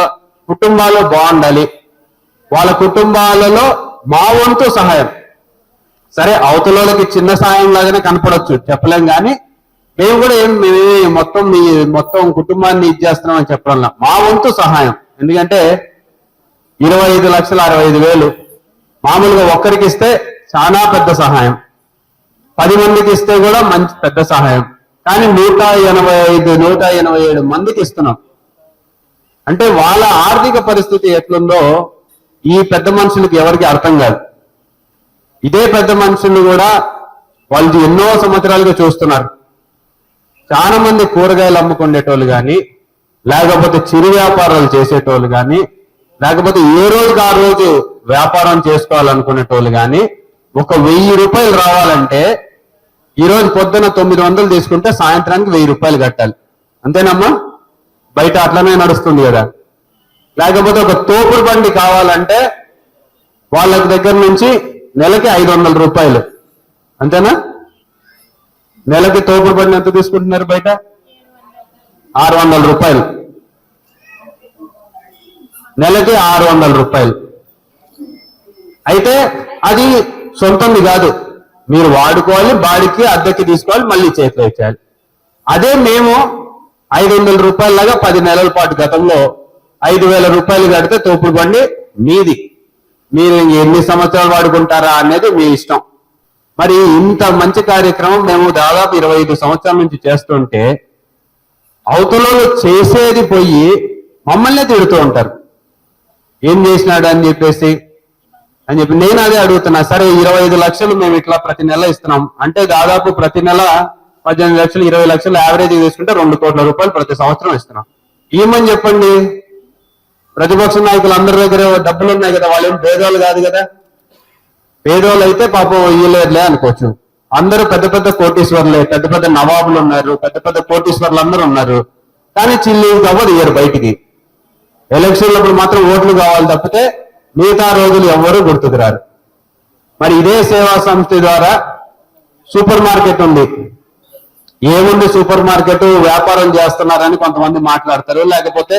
కుటుంబాలు బాగుండాలి, వాళ్ళ కుటుంబాలలో మా వంతు సహాయం, సరే అవతలకి చిన్న సాయం లాగానే కనపడవచ్చు, చెప్పలేం. కానీ మేము కూడా మొత్తం కుటుంబాన్ని ఇచ్చేస్తున్నాం అని చెప్పడం మా వంతు సహాయం. ఎందుకంటే 25,65,000 మామూలుగా ఒక్కరికి ఇస్తే చాలా పెద్ద సహాయం, 10 మందికి ఇస్తే కూడా మంచి పెద్ద సహాయం. కానీ 187 మందికి ఇస్తున్నాం. అంటే వాళ్ళ ఆర్థిక పరిస్థితి ఎట్లుందో ఈ పెద్ద మనుషులకి ఎవరికి అర్థం కాదు. ఇదే పెద్ద మనుషులు కూడా వాళ్ళు ఎన్నో సంవత్సరాలుగా చూస్తున్నారు. చాలా మంది కూరగాయలు అమ్ముకునేటోళ్ళు కానీ, లేకపోతే చిరు వ్యాపారాలు చేసేటోళ్ళు కానీ, లేకపోతే ఏ రోజుకి ఆ రోజు వ్యాపారం చేసుకోవాలనుకునేటోళ్ళు కానీ, ఒక 1000 రూపాయలు రావాలంటే ఈ రోజు పొద్దున 900 తీసుకుంటే సాయంత్రానికి 1000 రూపాయలు కట్టాలి. అంతేనమ్మా? బయట అట్లనే నడుస్తుంది కదా. లేకపోతే ఒక తోపుడు బండి కావాలంటే వాళ్ళ దగ్గర నుంచి నెలకి 500 రూపాయలు. అంతేనా? నెలకి తోపుడు బండి ఎంత తీసుకుంటున్నారు బయట? 600 రూపాయలు. నెలకి 600 రూపాయలు. అయితే అది సొంతంది కాదు, మీరు వాడుకోవాలి, బాడికి అద్దెకి తీసుకోవాలి, మళ్ళీ చేతిలో ఇచ్చేయాలి. అదే మేము 500 రూపాయల లాగా 10 నెలల పాటు గతంలో 5,000 రూపాయలు కడితే తోపుడు బండి మీది, మీరు ఎన్ని సంవత్సరాలు వాడుకుంటారా అనేది మీ ఇష్టం. మరి ఇంత మంచి కార్యక్రమం మేము దాదాపు 25 సంవత్సరాల నుంచి చేస్తుంటే అవతలలో చేసేది పోయి మమ్మల్నే తిడుతూ ఉంటారు, ఏం చేసినాడు అని చెప్పి నేను అదే అడుగుతున్నా. సరే 25 లక్షలు మేము ఇట్లా ప్రతి నెల ఇస్తున్నాం అంటే దాదాపు ప్రతి నెల 18 లక్షలు 20 లక్షలు యావరేజ్ తీసుకుంటే 2 కోట్ల రూపాయలు ప్రతి సంవత్సరం ఇస్తున్నాం. ఏమని చెప్పండి? ప్రతిపక్ష నాయకులు అందరి దగ్గర డబ్బులు ఉన్నాయి కదా, వాళ్ళేం పేదోళ్ళు కాదు కదా. పేదోళ్ళు అయితే పాపం ఇయ్యలేదులే అనుకోవచ్చు. అందరూ పెద్ద పెద్ద కోటీశ్వర్లే, పెద్ద పెద్ద నవాబులు ఉన్నారు, పెద్ద పెద్ద కోటీశ్వర్లు అందరూ ఉన్నారు. కానీ చిల్లి గవ్వలు ఇయ్యరు బయటికి. ఎలక్షన్లప్పుడు మాత్రం ఓట్లు కావాలి తప్పితే మిగతా రోజులు ఎవ్వరూ గుర్తుకురారు. మరి ఇదే సేవా సంస్థ ద్వారా సూపర్ మార్కెట్ ఉంది. ఏముంది సూపర్ మార్కెట్, వ్యాపారం చేస్తున్నారని కొంతమంది మాట్లాడతారు, లేకపోతే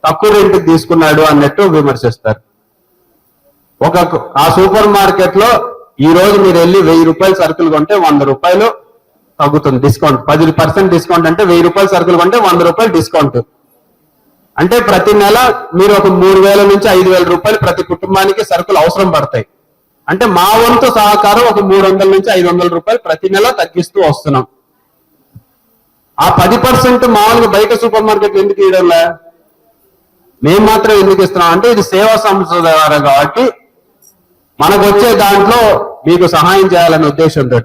తక్కువ రెంట్కి తీసుకున్నాడు అన్నట్టు విమర్శిస్తారు. ఆ సూపర్ మార్కెట్ లో ఈ రోజు మీరు వెళ్ళి 1000 రూపాయల సరుకులు కొంటే 100 రూపాయలు తగ్గుతుంది డిస్కౌంట్. 10% డిస్కౌంట్ అంటే 1000 రూపాయల సరుకులు కొంటే 100 రూపాయలు డిస్కౌంట్. అంటే ప్రతి నెల మీరు ఒక 3000 నుంచి 5000 రూపాయలు ప్రతి కుటుంబానికి సరుకులు అవసరం పడతాయి. అంటే మా వంతు సహకారం ఒక 300 నుంచి 500 రూపాయలు ప్రతి నెల తగ్గిస్తూ వస్తున్నాం. ఆ 10% మామూలుగా బయట సూపర్ మార్కెట్ ఎందుకు ఇవ్వడంలా, మేము మాత్రం ఎందుకు ఇస్తున్నాం అంటే ఇది సేవా సంస్థ ద్వారా కాబట్టి మనకు వచ్చే దాంట్లో మీకు సహాయం చేయాలనే ఉద్దేశంతో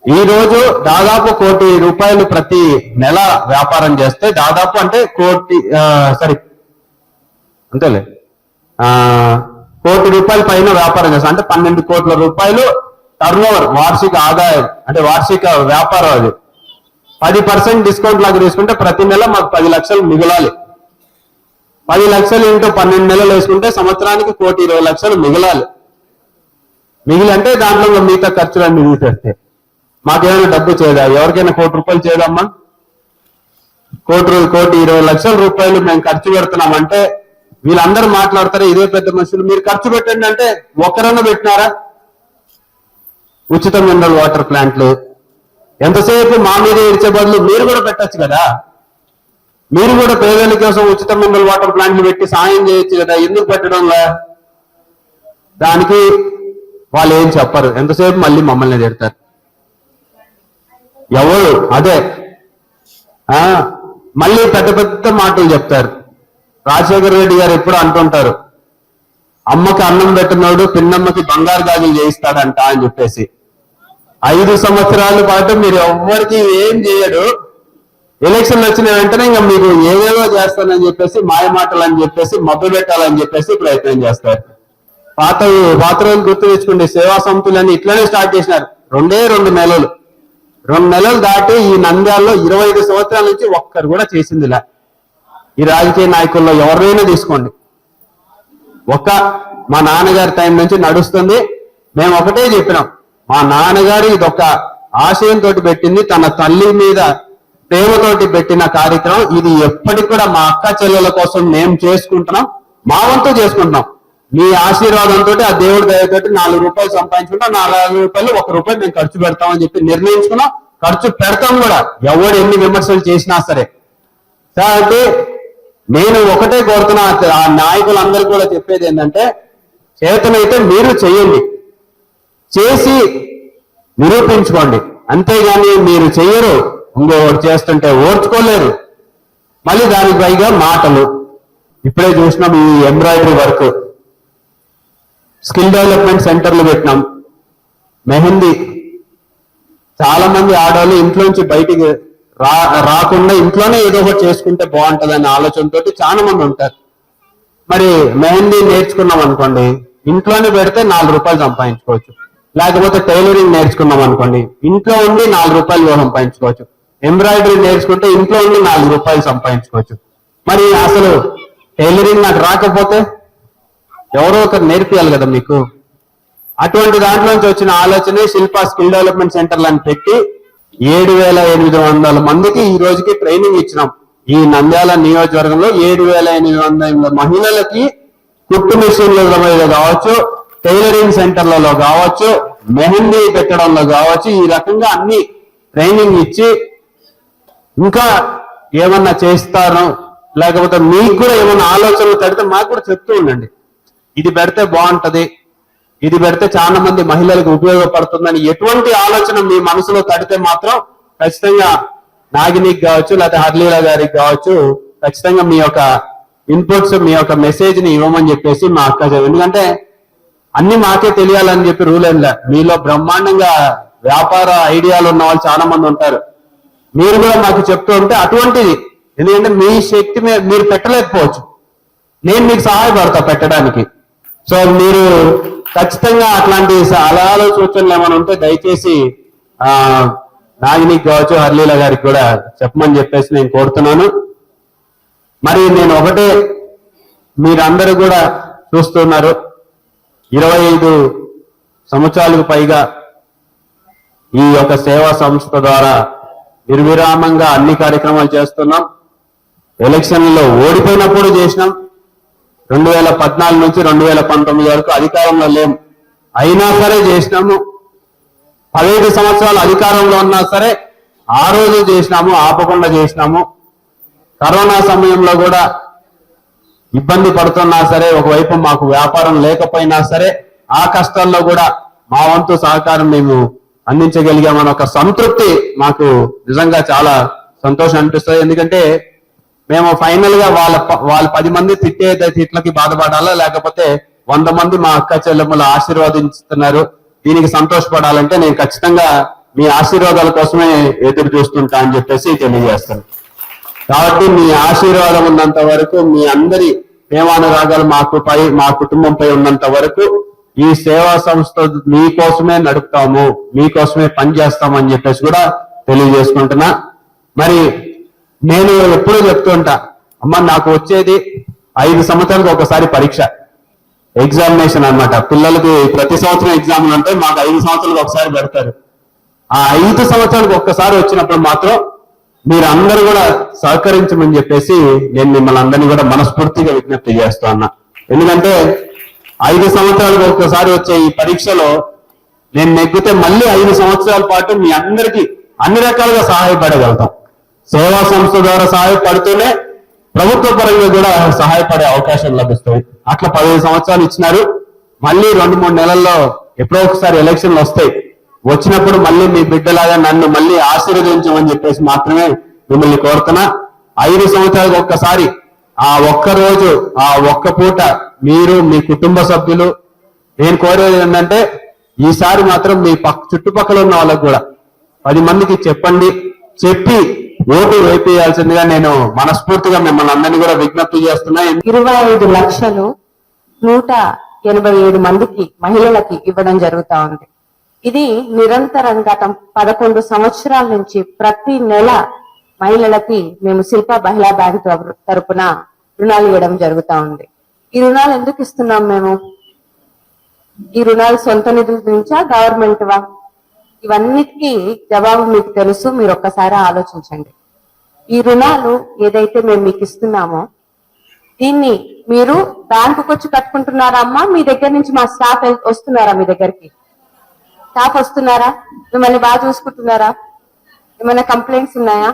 ఈ రోజు దాదాపు 1 కోటి రూపాయలు ప్రతి నెల వ్యాపారం చేస్తే దాదాపు అంటే 1 కోటి రూపాయల పైన వ్యాపారం చేస్తాం. అంటే 12 కోట్ల రూపాయలు టర్నోవర్, వార్షిక ఆదాయం, అంటే వార్షిక వ్యాపారం. అది 10% డిస్కౌంట్ లాగా తీసుకుంటే ప్రతి నెల మాకు 10 లక్షలు మిగలాలి. 10 లక్షలు ఇంటూ 12 నెలలు వేసుకుంటే సంవత్సరానికి 1,20,00,000 మిగలాలి. అంటే దాంట్లో మిగతా ఖర్చులన్నీ తీసేస్తే మాకేమైనా డబ్బు చేయదా? ఎవరికైనా 1 కోటి రూపాయలు చేయదమ్మా? 1,20,00,000 రూపాయలు మేము ఖర్చు పెడుతున్నామంటే వీళ్ళందరూ మాట్లాడతారు, ఇదే పెద్ద మనుషులు మీరు ఖర్చు పెట్టండి అంటే ఒక్కరన్నా పెట్టినారా? ఉచిత మినరల్ వాటర్ ప్లాంట్లు ఎంతసేపు మా మీద ఇచ్చే బదులు మీరు కూడా పెట్టచ్చు కదా. మీరు కూడా పేదల కోసం ఉచిత మినరల్ వాటర్ ప్లాంట్లు పెట్టి సాయం చేయొచ్చు కదా, ఎందుకు పెట్టడంలా? దానికి వాళ్ళు ఏం చెప్పరు, ఎంతసేపు మళ్ళీ మమ్మల్ని తిడతారు. ఎవరు అదే మళ్ళీ పెద్ద పెద్ద మాటలు చెప్తారు. రాజశేఖర రెడ్డి గారు ఎప్పుడు అంటుంటారు, అమ్మకి అన్నం పెట్టినోడు పిన్నమ్మకి బంగారు గాజులు చేయిస్తాడంట అని చెప్పేసి 5 సంవత్సరాల పాటు మీరు ఎవ్వరికి ఏం చేయడు, ఎలక్షన్లు వచ్చిన వెంటనే ఇంకా మీకు ఏవేవో చేస్తానని చెప్పేసి మాయమాటలు అని చెప్పేసి మబ్బు పెట్టాలని చెప్పేసి ప్రయత్నం చేస్తారు. పాత రోజులు గుర్తు తెచ్చుకోండి. సేవా సమితులన్నీ ఇట్లనే స్టార్ట్ చేసినారు. 2 నెలలు దాటి ఈ నంద్యాలలో 25 సంవత్సరాల నుంచి ఒక్కరు కూడా చేసిందిలా. ఈ రాజకీయ నాయకుల్లో ఎవరినైనా తీసుకోండి, మా నాన్నగారి టైం నుంచి నడుస్తుంది. మేము ఒకటే చెప్పినాం, మా నాన్నగారు ఇదొక ఆశయంతో పెట్టింది, తన తల్లి మీద ప్రేమతోటి పెట్టిన కార్యక్రమం. ఇది ఎప్పటికి కూడా మా అక్క చెల్లెల కోసం మేము చేసుకుంటున్నాం, మా వంతు చేసుకుంటున్నాం. మీ ఆశీర్వాదంతో ఆ దేవుడి దయతోటి 4 రూపాయలు సంపాదించుకుంటాం, 4 రూపాయలు 1 రూపాయి మేము ఖర్చు పెడతామని చెప్పి నిర్ణయించుకున్నాం. ఖర్చు పెడతాం కూడా, ఎవరు ఎన్ని విమర్శలు చేసినా సరే. అంటే నేను ఒకటే కోరుతున్నా, ఆ నాయకులందరూ కూడా చెప్పేది ఏంటంటే, చేతనైతే మీరు చెయ్యండి, చేసి నిరూపించుకోండి. అంతేగాని మీరు చెయ్యరు, ఇంకొకటి చేస్తుంటే ఓర్చుకోలేరు. మళ్ళీ దానికి పైగా మాటలు. ఇప్పుడే చూసినాం ఈ ఎంబ్రాయిడరీ వర్క్, స్కిల్ డెవలప్మెంట్ సెంటర్లు పెట్టినాం, మెహందీ. చాలా మంది ఆడవాళ్ళు ఇంట్లోంచి బయటికి రాకుండా ఇంట్లోనే ఏదో ఒకటి చేసుకుంటే బాగుంటది అనే ఆలోచనతో చాలా మంది ఉంటారు. మరి మెహందీ నేర్చుకున్నాం అనుకోండి, ఇంట్లోనే పెడితే 4 రూపాయలు సంపాదించుకోవచ్చు. లేకపోతే టైలరింగ్ నేర్చుకున్నాం అనుకోండి, ఇంట్లో ఉండి 4 రూపాయలు సంపాదించుకోవచ్చు. ఎంబ్రాయిడరీ నేర్చుకుంటే ఇంట్లో ఉండి 4 రూపాయలు సంపాదించుకోవచ్చు. మరి అసలు టైలరింగ్ నాకు రాకపోతే ఎవరో ఒకరు నేర్పియాలి కదా మీకు. అటువంటి దాంట్లోంచి వచ్చిన ఆలోచనే శిల్పా స్కిల్ డెవలప్మెంట్ సెంటర్లను పెట్టి 7,800 మందికి ఈ రోజుకి ట్రైనింగ్ ఇచ్చినాం. ఈ నంద్యాల నియోజకవర్గంలో 7,800 మహిళలకి కుట్టు మిషన్ల మీద కావచ్చు, టైలరింగ్ సెంటర్లలో కావచ్చు, మెహందీ పెట్టడంలో కావచ్చు, ఈ రకంగా అన్ని ట్రైనింగ్ ఇచ్చి, ఇంకా ఏమన్నా చేస్తాను లేకపోతే మీకు కూడా ఏమన్నా ఆలోచనలు తడితే మాకు కూడా చెప్తూ ఉండండి. ఇది పెడితే బాగుంటది, ఇది పెడితే చాలా మంది మహిళలకు ఉపయోగపడుతుందని ఎటువంటి ఆలోచన మీ మనసులో తడితే మాత్రం ఖచ్చితంగా నాగినికి కావచ్చు, లేకపోతే హర్లీల గారికి కావచ్చు, ఖచ్చితంగా మీ యొక్క ఇన్పుట్స్, మీ యొక్క మెసేజ్ ని ఇవ్వమని చెప్పేసి మా అక్క. ఎందుకంటే అన్ని మాకే తెలియాలని చెప్పి రూల్ ఏం లే. మీలో బ్రహ్మాండంగా వ్యాపార ఐడియాలు ఉన్న వాళ్ళు చాలా మంది ఉంటారు. మీరు కూడా మాకు చెప్తూ ఉంటే అటువంటిది, ఎందుకంటే మీ శక్తి మీరు పెట్టలేకపోవచ్చు, నేను మీకు సహాయపడతా పెట్టడానికి. సో మీరు ఖచ్చితంగా అట్లాంటి సలహాలు సూచనలు ఏమైనా ఉంటే దయచేసి నాగినికి కావచ్చు, హర్లీల గారికి కూడా చెప్పమని చెప్పేసి నేను కోరుతున్నాను. మరి నేను ఒకటే, మీరందరూ కూడా చూస్తున్నారు, 25 సంవత్సరాలకు పైగా ఈ యొక్క సేవా సంస్థ ద్వారా నిర్విరామంగా అన్ని కార్యక్రమాలు చేస్తున్నాం. ఎలక్షన్లో ఓడిపోయినప్పుడు చేసినాం. 2014 నుంచి 2019 వరకు అధికారంలో లేం, అయినా సరే చేసినాము. 15 సంవత్సరాలు అధికారంలో ఉన్నా సరే ఆ రోజు చేసినాము, ఆపకుండా చేసినాము. కరోనా సమయంలో కూడా ఇబ్బంది పడుతున్నా సరే, ఒకవైపు మాకు వ్యాపారం లేకపోయినా సరే, ఆ కష్టాల్లో కూడా మా వంతు సహకారం మేము అందించగలిగామని ఒక సంతృప్తి మాకు నిజంగా చాలా సంతోషం అనిపిస్తుంది. ఎందుకంటే మేము ఫైనల్ గా వాళ్ళ 10 మంది తిట్టే తిట్లకి బాధపడాలా, లేకపోతే 100 మంది మా అక్క చెల్లెమ్మలు ఆశీర్వదిస్తున్నారు, దీనికి సంతోషపడాలంటే నేను ఖచ్చితంగా మీ ఆశీర్వాదాల కోసమే ఎదురు చూస్తుంటా అని చెప్పేసి తెలియజేస్తాను. కాబట్టి మీ ఆశీర్వాదం ఉన్నంత వరకు, మీ అందరి ప్రేమానురాగాలు మా కుటుంబంపై ఉన్నంత వరకు ఈ సేవా సంస్థ మీకోసమే నడుపుతాము, మీకోసమే పనిచేస్తామని చెప్పేసి కూడా తెలియజేసుకుంటున్నా. మరి నేను ఎప్పుడూ చెప్తూ ఉంటా, అమ్మ నాకు వచ్చేది 5 సంవత్సరాలకు ఒకసారి పరీక్ష, ఎగ్జామినేషన్ అన్నమాట. పిల్లలకి ప్రతి సంవత్సరం ఎగ్జామ్లు ఉంటాయి, మాకు 5 సంవత్సరాలకు ఒకసారి పెడతారు. ఆ 5 సంవత్సరాలకు ఒక్కసారి వచ్చినప్పుడు మాత్రం మీరందరూ కూడా సహకరించమని చెప్పేసి నేను మిమ్మల్ని అందరినీ కూడా మనస్ఫూర్తిగా విజ్ఞప్తి చేస్తా ఉన్నా. ఎందుకంటే 5 సంవత్సరాలకు ఒక్కసారి వచ్చే ఈ పరీక్షలో నేను నెగ్గితే మళ్ళీ 5 సంవత్సరాల పాటు మీ అందరికీ అన్ని రకాలుగా సహాయపడగలుగుతాం. సేవా సంస్థ ద్వారా సహాయపడుతూనే ప్రభుత్వ పరంగా కూడా సహాయపడే అవకాశం లభిస్తుంది. అట్లా 15 సంవత్సరాలు ఇచ్చినారు. మళ్ళీ 2-3 నెలల్లో ఎప్పుడో ఒకసారి ఎలక్షన్లు వస్తాయి, వచ్చినప్పుడు మళ్ళీ మీ బిడ్డలాగా నన్ను మళ్ళీ ఆశీర్వదించమని చెప్పేసి మాత్రమే మిమ్మల్ని కోరుతున్నా. 5 సంవత్సరాలకు ఒక్కసారి ఆ ఒక్క రోజు, ఆ ఒక్క పూట మీరు మీ కుటుంబ సభ్యులు, నేను కోరేది ఏంటంటే ఈసారి మాత్రం మీ చుట్టుపక్కల ఉన్న వాళ్ళకు కూడా 10 మందికి చెప్పండి, చెప్పి ఓటు వేపేయాల్సిందిగా నేను మనస్ఫూర్తిగా మిమ్మల్ని అందరినీ కూడా విజ్ఞప్తి చేస్తున్నా. 25,187 మందికి మహిళలకి ఇవ్వడం జరుగుతా ఉంది. ఇది నిరంతరంగా 11 సంవత్సరాల నుంచి ప్రతి నెల మహిళలకి మేము శిల్ప మహిళా బ్యాంక్ తరపున రుణాలు ఇవ్వడం జరుగుతా ఉంది. ఈ రుణాలు ఎందుకు ఇస్తున్నాం మేము? ఈ రుణాలు సొంత నిధుల నుంచా, గవర్నమెంట్ వా? ఇవన్నిటికీ జవాబు మీకు తెలుసు, మీరు ఒక్కసారి ఆలోచించండి. ఈ రుణాలు ఏదైతే మేము మీకు ఇస్తున్నామో దీన్ని మీరు బ్యాంకుకి వచ్చి కట్టుకుంటున్నారా అమ్మా? మీ దగ్గర నుంచి మా స్టాఫ్ వస్తున్నారా? మీ దగ్గరికి స్టాఫ్ వస్తున్నారా? మిమ్మల్ని బాగా చూసుకుంటున్నారా? ఏమైనా కంప్లైంట్స్ ఉన్నాయా?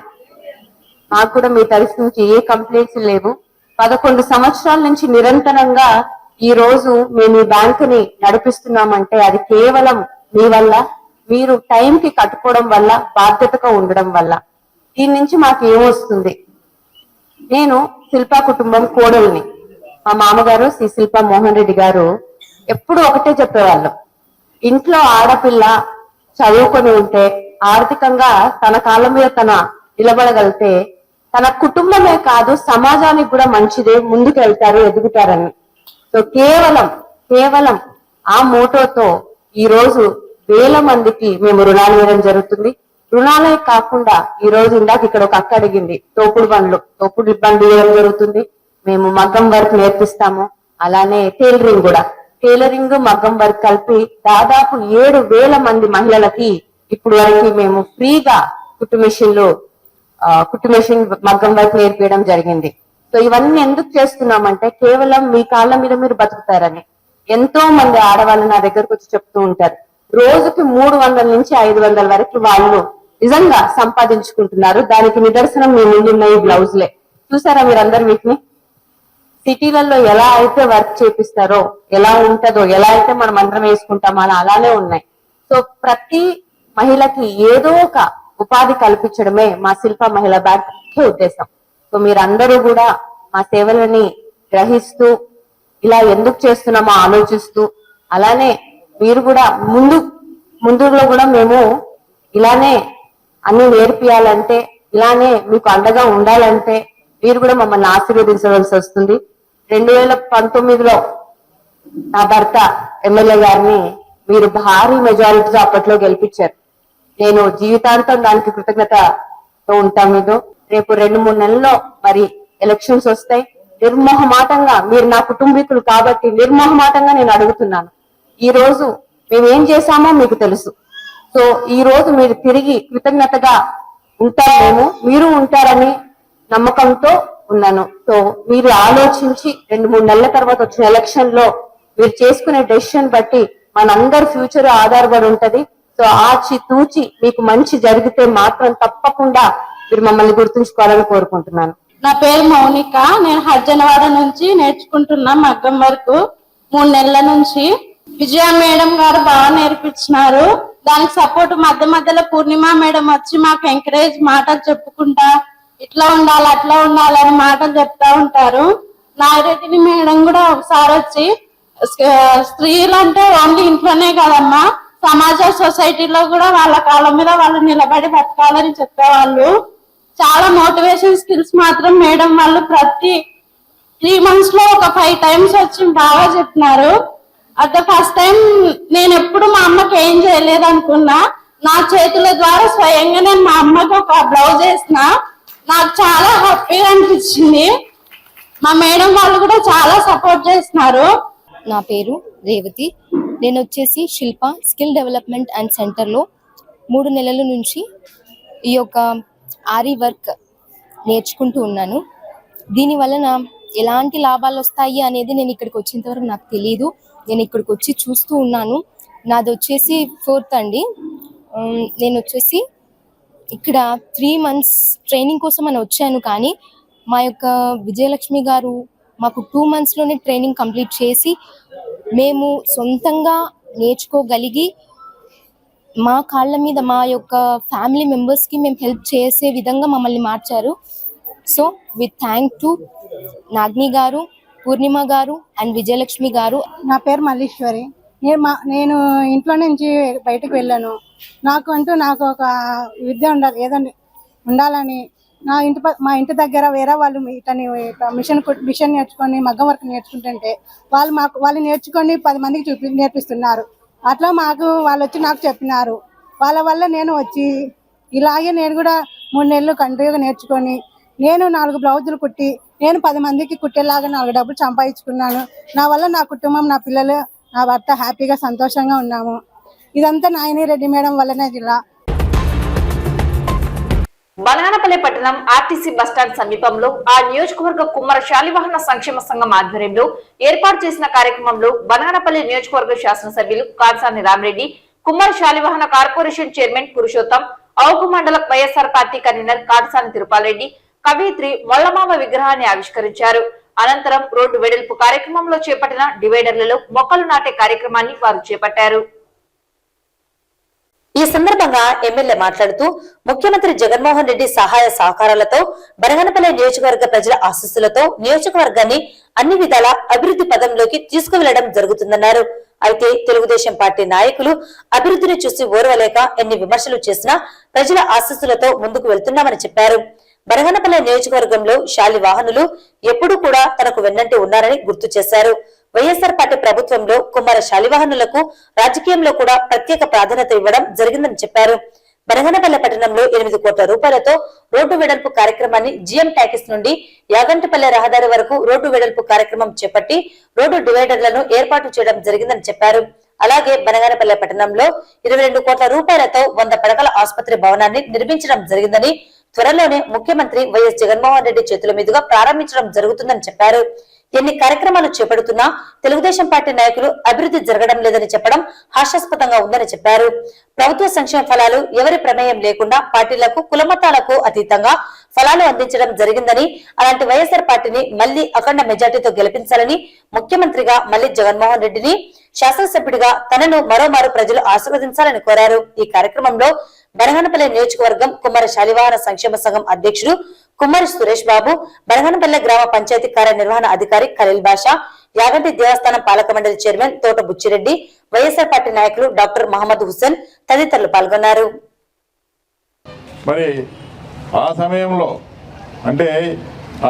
మాకు కూడా మీ తరఫు నుంచి ఏ కంప్లైంట్స్ లేవు. 11 సంవత్సరాల నుంచి నిరంతరంగా ఈ రోజు మేము ఈ బ్యాంకుని నడిపిస్తున్నామంటే అది కేవలం మీ వల్ల, మీరు టైంకి కట్టుకోవడం వల్ల, బాధ్యతగా ఉండడం వల్ల. దీని నుంచి మాకు ఏమొస్తుంది? నేను శిల్పా కుటుంబం కోడల్ని. మా మామగారు శ్రీ శిల్పా మోహన్ రెడ్డి గారు ఎప్పుడు ఒకటే చెప్పేవాళ్ళు, ఇంట్లో ఆడపిల్ల చదువుకొని ఉంటే, ఆర్థికంగా తన కాళ్ళ మీద తన నిలబడగలిగితే తన కుటుంబమే కాదు సమాజానికి కూడా మంచిదే, ముందుకు వెళ్తారు, ఎదుగుతారని. సో కేవలం ఆ మోటోతో ఈ రోజు వేల మందికి మేము రుణాలు ఇవ్వడం జరుగుతుంది. రుణాలే కాకుండా ఈ రోజు ఇందాక ఇక్కడ ఒక అక్క అడిగింది, తోపుడు బండ్లు ఇవ్వడం జరుగుతుంది. మేము మగ్గం వర్క్ నేర్పిస్తాము. అలానే టైలరింగ్ మగ్గం వర్క్ కలిపి దాదాపు 7,000 మంది మహిళలకి ఇప్పుడు వరకు మేము ఫ్రీగా కుట్టు మిషన్ మగ్గం వర్క్ నేర్పించడం జరిగింది. సో ఇవన్నీ ఎందుకు చేస్తున్నామంటే కేవలం మీ కాళ్ళ మీద మీరు బతుకుతారని. ఎంతో మంది ఆడవాళ్ళు నా దగ్గరకు వచ్చి చెప్తూ ఉంటారు, రోజుకి 300 నుంచి 500 వరకు వాళ్ళు నిజంగా సంపాదించుకుంటున్నారు. దానికి నిదర్శనం మీ ముందున్న ఈ బ్లౌజ్లే. చూసారా మీరందరూ వీటిని? సిటీలలో ఎలా అయితే వర్క్ చేపిస్తారో, ఎలా ఉంటదో, ఎలా అయితే మనం అందరం వేసుకుంటామో అలానే ఉన్నాయి. సో ప్రతి మహిళకి ఏదో ఒక ఉపాధి కల్పించడమే మా శిల్ప మహిళా బ్యాంక్ ముఖ్య ఉద్దేశం. సో మీరందరూ కూడా మా సేవలని గ్రహిస్తూ ఇలా ఎందుకు చేస్తున్నామో ఆలోచిస్తూ, అలానే మీరు కూడా ముందులో కూడా మేము ఇలానే అన్ని నేర్పియాలంటే, ఇలానే మీకు అండగా ఉండాలంటే మీరు కూడా మమ్మల్ని ఆశీర్వదించవలసి వస్తుంది. 2019లో నా భర్త ఎమ్మెల్యే గారిని మీరు భారీ మెజారిటీతో అప్పట్లో గెలిపించారు. నేను జీవితాంతం దానికి కృతజ్ఞతతో ఉంటాం. మీరు రేపు 2-3 నెలల్లో మరి ఎలక్షన్స్ వస్తాయి. నిర్మోహమాటంగా, మీరు నా కుటుంబీకులు కాబట్టి నిర్మోహమాటంగా నేను అడుగుతున్నాను, ఈ రోజు మేమేం చేశామో మీకు తెలుసు. సో ఈ రోజు మీరు తిరిగి కృతజ్ఞతగా ఉంటారేమో, మీరు ఉంటారని నమ్మకంతో ఉన్నాను. సో మీరు ఆలోచించి 2-3 నెలల తర్వాత వచ్చిన ఎలక్షన్ లో మీరు చేసుకునే డెసిషన్ బట్టి మనందరి ఫ్యూచర్ ఆధారపడి ఉంటది. సో తూచి మీకు మంచి జరిగితే మాత్రం తప్పకుండా మీరు మమ్మల్ని గుర్తుంచుకోవాలని కోరుకుంటున్నాను. నా పేరు మౌనిక. నేను హర్జనవాడ నుంచి నేర్చుకుంటున్నా మగ్గం వరకు 3 నెలల నుంచి. విజయ మేడం గారు బాగా నేర్పించినారు. దానికి సపోర్ట్ మధ్యలో పూర్ణిమ మేడం వచ్చి మాకు ఎంకరేజ్ మాటలు చెప్పుకుంటా, ఇట్లా ఉండాలి అట్లా ఉండాలి అని మాటలు చెప్తా ఉంటారు. నాగిరెడ్డి మేడం కూడా ఒకసారి వచ్చి, స్త్రీలు అంటే ఓన్లీ ఇంట్లోనే కదమ్మా, సమాజ సొసైటీలో కూడా వాళ్ళ కాళ్ళ మీద వాళ్ళు నిలబడి బతకాలని చెప్పేవాళ్ళు. చాలా మోటివేషన్ స్కిల్స్ మాత్రం మేడం వాళ్ళు ప్రతి 3 months లో ఒక 5 times వచ్చి బాగా చెప్పినారు. అట్ ద ఫస్ట్ టైం నేను ఎప్పుడు మా అమ్మకి ఏం చేయలేదు అనుకున్నా, నా చేతుల ద్వారా స్వయంగా నేను మా అమ్మకి ఒక బ్లౌజ్ వేసిన. నాకు చాలా హ్యాపీగా అనిపించింది. మా మేడం వాళ్ళు కూడా చాలా సపోర్ట్ చేస్తున్నారు. నా పేరు రేవతి. నేను వచ్చేసి శిల్ప స్కిల్ డెవలప్మెంట్ అండ్ సెంటర్లో 3 నెలల నుంచి ఈ యొక్క ఆరి వర్క్ నేర్చుకుంటూ ఉన్నాను. దీని వలన ఎలాంటి లాభాలు వస్తాయి అనేది నేను ఇక్కడికి వచ్చేంత వరకు నాకు తెలియదు. నేను ఇక్కడికి వచ్చి చూస్తూ ఉన్నాను. నాది వచ్చేసి 4th అండి. నేను వచ్చేసి ఇక్కడ 3 months ట్రైనింగ్ కోసం అని వచ్చాను. కానీ మా యొక్క విజయలక్ష్మి గారు మాకు 2 monthsలోనే ట్రైనింగ్ కంప్లీట్ చేసి మేము సొంతంగా నేర్చుకోగలిగి మా కాళ్ళ మీద మా యొక్క ఫ్యామిలీ మెంబర్స్కి మేము హెల్ప్ చేసే విధంగా మమ్మల్ని మార్చారు. సో విత్ థ్యాంక్ టు నాగ్ని గారు, పూర్ణిమ గారు అండ్ విజయలక్ష్మి గారు. నా పేరు మల్లీశ్వరి. నేను ఇంట్లో నుంచి బయటకు వెళ్ళాను. నాకు ఒక విద్య ఉండాలి, ఏదైనా ఉండాలని మా ఇంటి దగ్గర వేరే వాళ్ళు ఇతని మిషన్ నేర్చుకొని మగ్గం వర్క్ నేర్చుకుంటుంటే వాళ్ళు నేర్చుకొని 10 మందికి నేర్పిస్తున్నారు. అట్లా వాళ్ళు వచ్చి నాకు చెప్పినారు. వాళ్ళ వల్ల నేను వచ్చి ఇలాగే నేను కూడా 3 నెలలు కంటిన్యూగా నేర్చుకొని నేను 4 బ్లౌజులు కుట్టి నేను 10 మందికి కుట్టేలాగా 4 డబ్బులు సంపాదించుకున్నాను. నా వల్ల నా కుటుంబం, నా పిల్లలు, నా భర్త హ్యాపీగా సంతోషంగా ఉన్నాము. ఇదంతా నాయని రెడ్డి మేడం వల్లనే జిల్లా. బనగానపల్లి పట్టణం ఆర్టీసీ బస్టాండ్ సమీపంలో ఆ నియోజకవర్గ కుమ్మర శాలివాహన సంక్షేమ సంఘం ఆధ్వర్యంలో ఏర్పాటు చేసిన కార్యక్రమంలో బనగానపల్లి నియోజకవర్గ శాసనసభ్యులు కాట్సాని రామిరెడ్డి, కుమ్మర శాలివాహన కార్పొరేషన్ చైర్మన్ పురుషోత్తం, అవుకు మండల వైఎస్ఆర్ పార్టీ కన్వీనర్ కాట్సాని తిరుపాలరెడ్డి కవయిత్రి మొల్లమామ విగ్రహాన్ని ఆవిష్కరించారు. అనంతరం రోడ్డు వెడల్పు కార్యక్రమంలో చేపట్టిన డివైడర్లలో మొక్కలు నాటే కార్యక్రమాన్ని వారు చేపట్టారు. ఈ సందర్భంగా ఎమ్మెల్యే మాట్లాడుతూ ముఖ్యమంత్రి జగన్మోహన్ రెడ్డి సహాయ సహకారాలతో బనగానపల్లి నియోజకవర్గ ప్రజల ఆశీస్సులతో నియోజకవర్గాన్ని అన్ని విధాల అభివృద్ధి పదంలోకి తీసుకువెళ్లడం జరుగుతుందన్నారు. అయితే తెలుగుదేశం పార్టీ నాయకులు అభివృద్ధిని చూసి ఓర్వలేక ఎన్ని విమర్శలు చేసినా ప్రజల ఆశీస్సులతో ముందుకు వెళ్తున్నామని చెప్పారు. బనగానపల్లి నియోజకవర్గంలో శాలి వాహనులు ఎప్పుడూ కూడా తనకు వెన్నంటి ఉన్నారని గుర్తు చేశారు. వైఎస్ఆర్ పార్టీ ప్రభుత్వంలో కుమార శాలివాహనులకు రాజకీయంలో కూడా ప్రత్యేక ప్రాధాన్యత ఇవ్వడం జరిగిందని చెప్పారు. బనగానపల్లి పట్టణంలో 8 కోట్ల రూపాయలతో రోడ్డు వెడల్పు కార్యక్రమాన్ని జిఎం టాకీస్ నుండి యాగంటిపల్లె రహదారి వరకు రోడ్డు వెడల్పు కార్యక్రమం చేపట్టి రోడ్డు డివైడర్లను ఏర్పాటు చేయడం జరిగిందని చెప్పారు. అలాగే బనగానపల్లి పట్టణంలో 22 కోట్ల రూపాయలతో 100 పడకల ఆసుపత్రి భవనాన్ని నిర్మించడం జరిగిందని, త్వరలోనే ముఖ్యమంత్రి వైఎస్ జగన్మోహన్ రెడ్డి చేతుల మీదుగా ప్రారంభించడం జరుగుతుందని చెప్పారు. ఎన్ని కార్యక్రమాలు చేపడుతున్నా తెలుగుదేశం పార్టీ నాయకులు అభివృద్ధి జరగడం లేదని చెప్పడం హాస్యాస్పదంగా ఉందని చెప్పారు. ప్రభుత్వ సంక్షేమ ఫలాలు ఎవరి ప్రమేయం లేకుండా పార్టీలకు కులమతాలకు అతీతంగా ఫలాలు అందించడం జరిగిందని, అలాంటి వైఎస్ఆర్ పార్టీని మళ్లీ అఖండ మెజార్టీతో గెలిపించాలని, ముఖ్యమంత్రిగా మళ్లీ జగన్మోహన్ రెడ్డిని, శాసనసభ్యుడిగా తనను మరోమారు ప్రజలు ఆశీర్వదించాలని కోరారు. ఈ కార్యక్రమంలో బనగానపల్లి నియోజకవర్గం కుమ్మర శాలివాహన సంక్షేమ సంఘం అధ్యక్షుడు కుమ్మరి సురేష్ బాబు, బనగానపల్లి గ్రామ పంచాయతీ కార్యనిర్వహణ అధికారి ఖలీల్ బాషా, యాగంటి దేవస్థానం పాలక మండలి చైర్మన్ తోట బుచ్చిరెడ్డి, వైఎస్ఆర్ పార్టీ నాయకులు డాక్టర్ మహమ్మద్ హుస్సేన్ తదితరులు పాల్గొన్నారు. మరి ఆ సమయంలో అంటే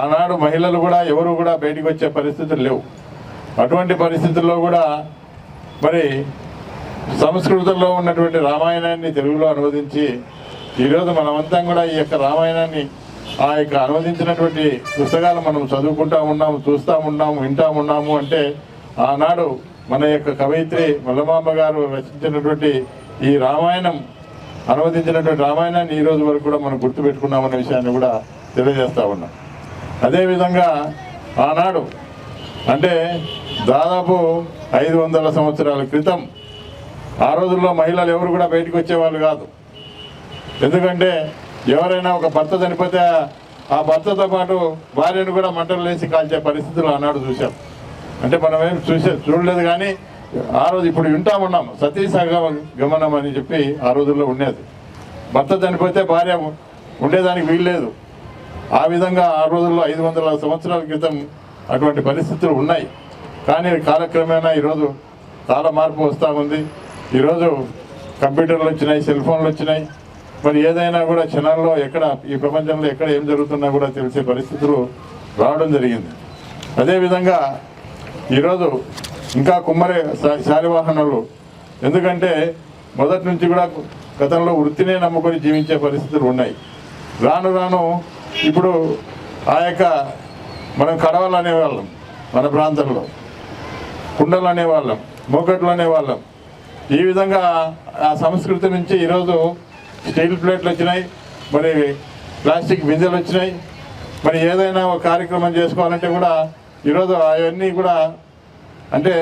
ఆనాడు మహిళలు కూడా ఎవరు కూడా బయటికి వచ్చే పరిస్థితులు లేవు. అటువంటి పరిస్థితుల్లో కూడా మరి సంస్కృతంలో ఉన్నటువంటి రామాయణాన్ని తెలుగులో అనువదించి ఈరోజు మనమంతా కూడా ఈ యొక్క రామాయణాన్ని ఆ యొక్క అనువదించినటువంటి పుస్తకాలు మనం చదువుకుంటా ఉన్నాము, చూస్తూ ఉన్నాము, వింటా ఉన్నాము. అంటే ఆనాడు మన యొక్క కవయిత్రి మొల్లమామ గారు రచించినటువంటి ఈ రామాయణం, అనువదించినటువంటి రామాయణాన్ని ఈ రోజు వరకు కూడా మనం గుర్తుపెట్టుకున్నామనే విషయాన్ని కూడా తెలియజేస్తా ఉన్నాం. అదేవిధంగా ఆనాడు అంటే దాదాపు 500 సంవత్సరాల క్రితం ఆ రోజుల్లో మహిళలు ఎవరు కూడా బయటకు వచ్చేవాళ్ళు కాదు. ఎందుకంటే ఎవరైనా ఒక భర్త చనిపోతే ఆ భర్తతో పాటు భార్యను కూడా మంటలు వేసి కాల్చే పరిస్థితులు ఆనాడు చూసాం. అంటే మనం ఏం చూడలేదు కానీ ఆ రోజు ఇప్పుడు వింటా ఉన్నాం సతీ గమనం అని చెప్పి ఆ రోజుల్లో ఉండేది. భర్త చనిపోతే భార్య ఉండేదానికి వీల్లేదు. ఆ విధంగా ఆ రోజుల్లో 500 సంవత్సరాల క్రితం అటువంటి పరిస్థితులు ఉన్నాయి. కానీ కాలక్రమేణా ఈరోజు చాలా మార్పు వస్తూ ఉంది. ఈరోజు కంప్యూటర్లు వచ్చినాయి, సెల్ ఫోన్లు వచ్చినాయి. మరి ఏదైనా కూడా క్షణాల్లో ఎక్కడ ఈ ప్రపంచంలో ఎక్కడ ఏం జరుగుతున్నా కూడా తెలిసే పరిస్థితులు రావడం జరిగింది. అదేవిధంగా ఈరోజు ఇంకా కుమ్మరి శాలివాహనులు, ఎందుకంటే మొదటి నుంచి కూడా గతంలో వృత్తినే నమ్ముకొని జీవించే పరిస్థితులు ఉన్నాయి. రాను రాను ఇప్పుడు ఆ యొక్క మనం కడవలు అనేవాళ్ళం, మన ప్రాంతంలో కుండలు అనేవాళ్ళం, మూకట్లు అనేవాళ్ళం. ఈ విధంగా ఆ సంస్కృతి నుంచి ఈరోజు స్టీల్ ప్లేట్లు వచ్చినాయి, మరి ప్లాస్టిక్ బిందెలు వచ్చినాయి. మరి ఏదైనా ఒక కార్యక్రమం చేసుకోవాలంటే కూడా ఈరోజు అవన్నీ కూడా అంటే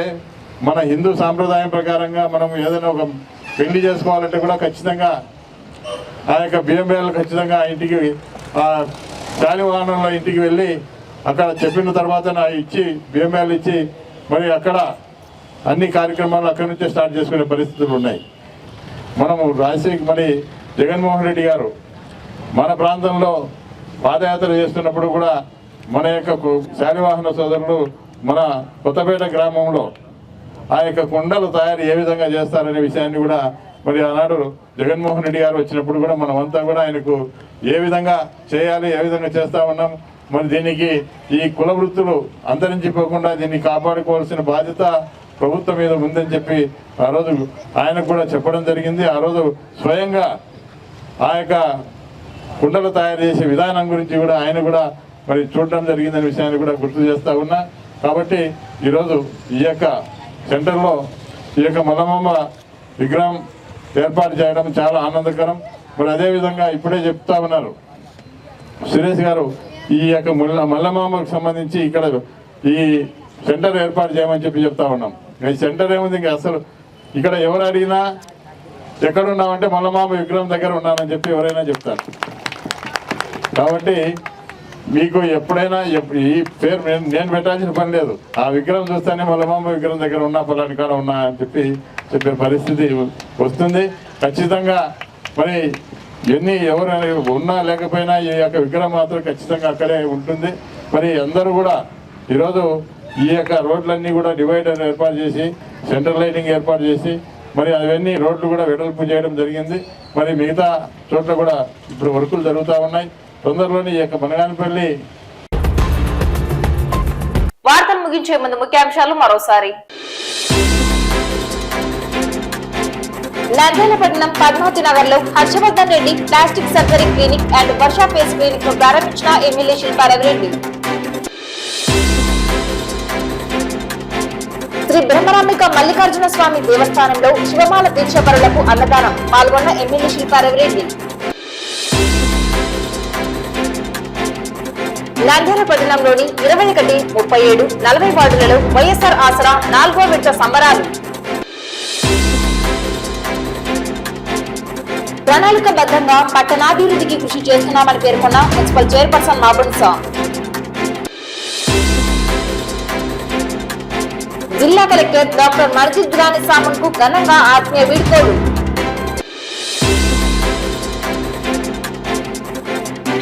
మన హిందూ సాంప్రదాయం ప్రకారంగా మనం ఏదైనా ఒక పెళ్లి చేసుకోవాలంటే కూడా ఖచ్చితంగా ఆ యొక్క బియ్యం ఖచ్చితంగా ఇంటికి ఆ శాలివాహనంలో ఇంటికి వెళ్ళి అక్కడ చెప్పిన తర్వాత ఇచ్చి బియ్యం ఇచ్చి మరి అక్కడ అన్ని కార్యక్రమాలు అక్కడి నుంచే స్టార్ట్ చేసుకునే పరిస్థితులు ఉన్నాయి. మనము మరి జగన్మోహన్ రెడ్డి గారు మన ప్రాంతంలో పాదయాత్ర చేస్తున్నప్పుడు కూడా మన యొక్క శాలివాహన సోదరులు మన కొత్తపేట గ్రామంలో ఆ యొక్క కుండలు తయారు ఏ విధంగా చేస్తారనే విషయాన్ని కూడా మరి ఆనాడు జగన్మోహన్ రెడ్డి గారు వచ్చినప్పుడు కూడా మనమంతా కూడా ఆయనకు ఏ విధంగా చేయాలి, ఏ విధంగా చేస్తా ఉన్నాం. మరి దీనికి ఈ కుల వృత్తులు అంతరించిపోకుండా దీన్ని కాపాడుకోవాల్సిన బాధ్యత ప్రభుత్వం మీద ఉందని చెప్పి ఆ రోజు ఆయనకు కూడా చెప్పడం జరిగింది. ఆ రోజు స్వయంగా ఆ యొక్క కుండలు తయారు చేసే విధానం గురించి కూడా ఆయన కూడా మరి చూడడం జరిగిందనే విషయాన్ని కూడా గుర్తు చేస్తా ఉన్నా. కాబట్టి ఈరోజు ఈ యొక్క సెంటర్లో ఈ యొక్క మల్లమ్మ విగ్రహం ఏర్పాటు చేయడం చాలా ఆనందకరం. మరి అదేవిధంగా ఇప్పుడే చెప్తా ఉన్నారు సురేష్ గారు, ఈ యొక్క మల్లమ్మకు సంబంధించి ఇక్కడ ఈ సెంటర్ ఏర్పాటు చేయమని చెప్పి చెప్తా ఉన్నాం. ఈ సెంటర్ ఏముంది, ఇంకా అసలు ఇక్కడ ఎవరు అడిగినా ఎక్కడున్నామంటే మల్లమ్మ విగ్రహం దగ్గర ఉన్నానని చెప్పి ఎవరైనా చెప్తారు. కాబట్టి మీకు ఎప్పుడైనా ఈ పేరు నేను పెట్టాల్సిన పని లేదు. ఆ విగ్రహం చూస్తేనే మల్లమ్మ విగ్రహం దగ్గర ఉన్నా పలాని కాడ ఉన్నా అని చెప్పే పరిస్థితి వస్తుంది. ఖచ్చితంగా మరి ఎవరు ఉన్నా లేకపోయినా ఈ యొక్క విగ్రహం మాత్రం ఖచ్చితంగా అక్కడే ఉంటుంది. మరి అందరూ కూడా ఈరోజు ఈ యొక్క రోడ్లన్నీ కూడా డివైడర్ ఏర్పాటు చేసి సెంట్రల్ లైటింగ్ ఏర్పాటు చేసి మరి అవన్నీ రోడ్లు కూడా వెడల్పు చేయడం జరిగింది. మరి మిగతా చోట్ల కూడా ఇప్పుడు వర్కులు జరుగుతూ ఉన్నాయి. తొందరలోనే ఈ యొక్క బనగానపల్లి. వార్తలు ముగించే ముందు ముఖ్యాంశాలు మరోసారి. నంద్యాల పట్టణం పద్మావతి నగర్ లో Harshavardhan Reddy plastic surgery clinic and Varsha face clinic ను ప్రారంభించిన ఎమ్మెల్యే శిల్పా రవిరెడ్డి. శ్రీ బ్రహ్మరాంబిక మల్లికార్జున స్వామి దేవస్థానంలో శివమాల దీక్షపరులకు అన్నదానం పాల్గొన్న ఎమ్మెల్యే శిల్పా రవిరెడ్డి. నంద్యాల పట్టణంలోని 21, 37, 40 వార్డులలో వైఎస్ఆర్ ఆసరా 4వ విడత సంబరాలు. ప్రణాళికబద్ధంగా పట్టణాభివృద్ధికి కృషి చేస్తున్నామని పేర్కొన్న మున్సిపల్ చైర్పర్సన్ మాబున్సా. జిల్లా కలెక్టర్ డాక్టర్ మర్జిద్ రాణి సామున్ కు ఘనంగా ఆత్మీయ వీడ్కోలు.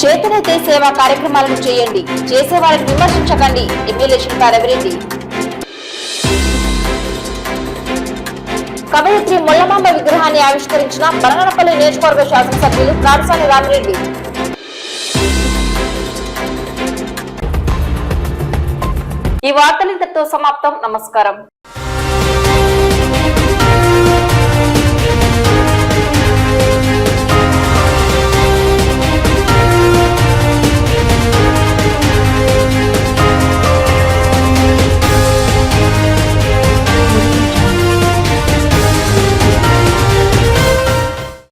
చేతనైతే సేవా కార్యక్రమాలను చేయండి, చేసేవారిని విమర్శించకండి ఎమ్మెల్యే శిల్పా రవిరెడ్డి. కవయిత్రి మొల్లమాంబ విగ్రహాన్ని ఆవిష్కరించిన బనగానపల్లి నియోజకవర్గ శాసనసభ్యులు కాడసాని రామిరెడ్డి. ఈ వార్తలు ఇంతటితో సమాప్తం. నమస్కారం.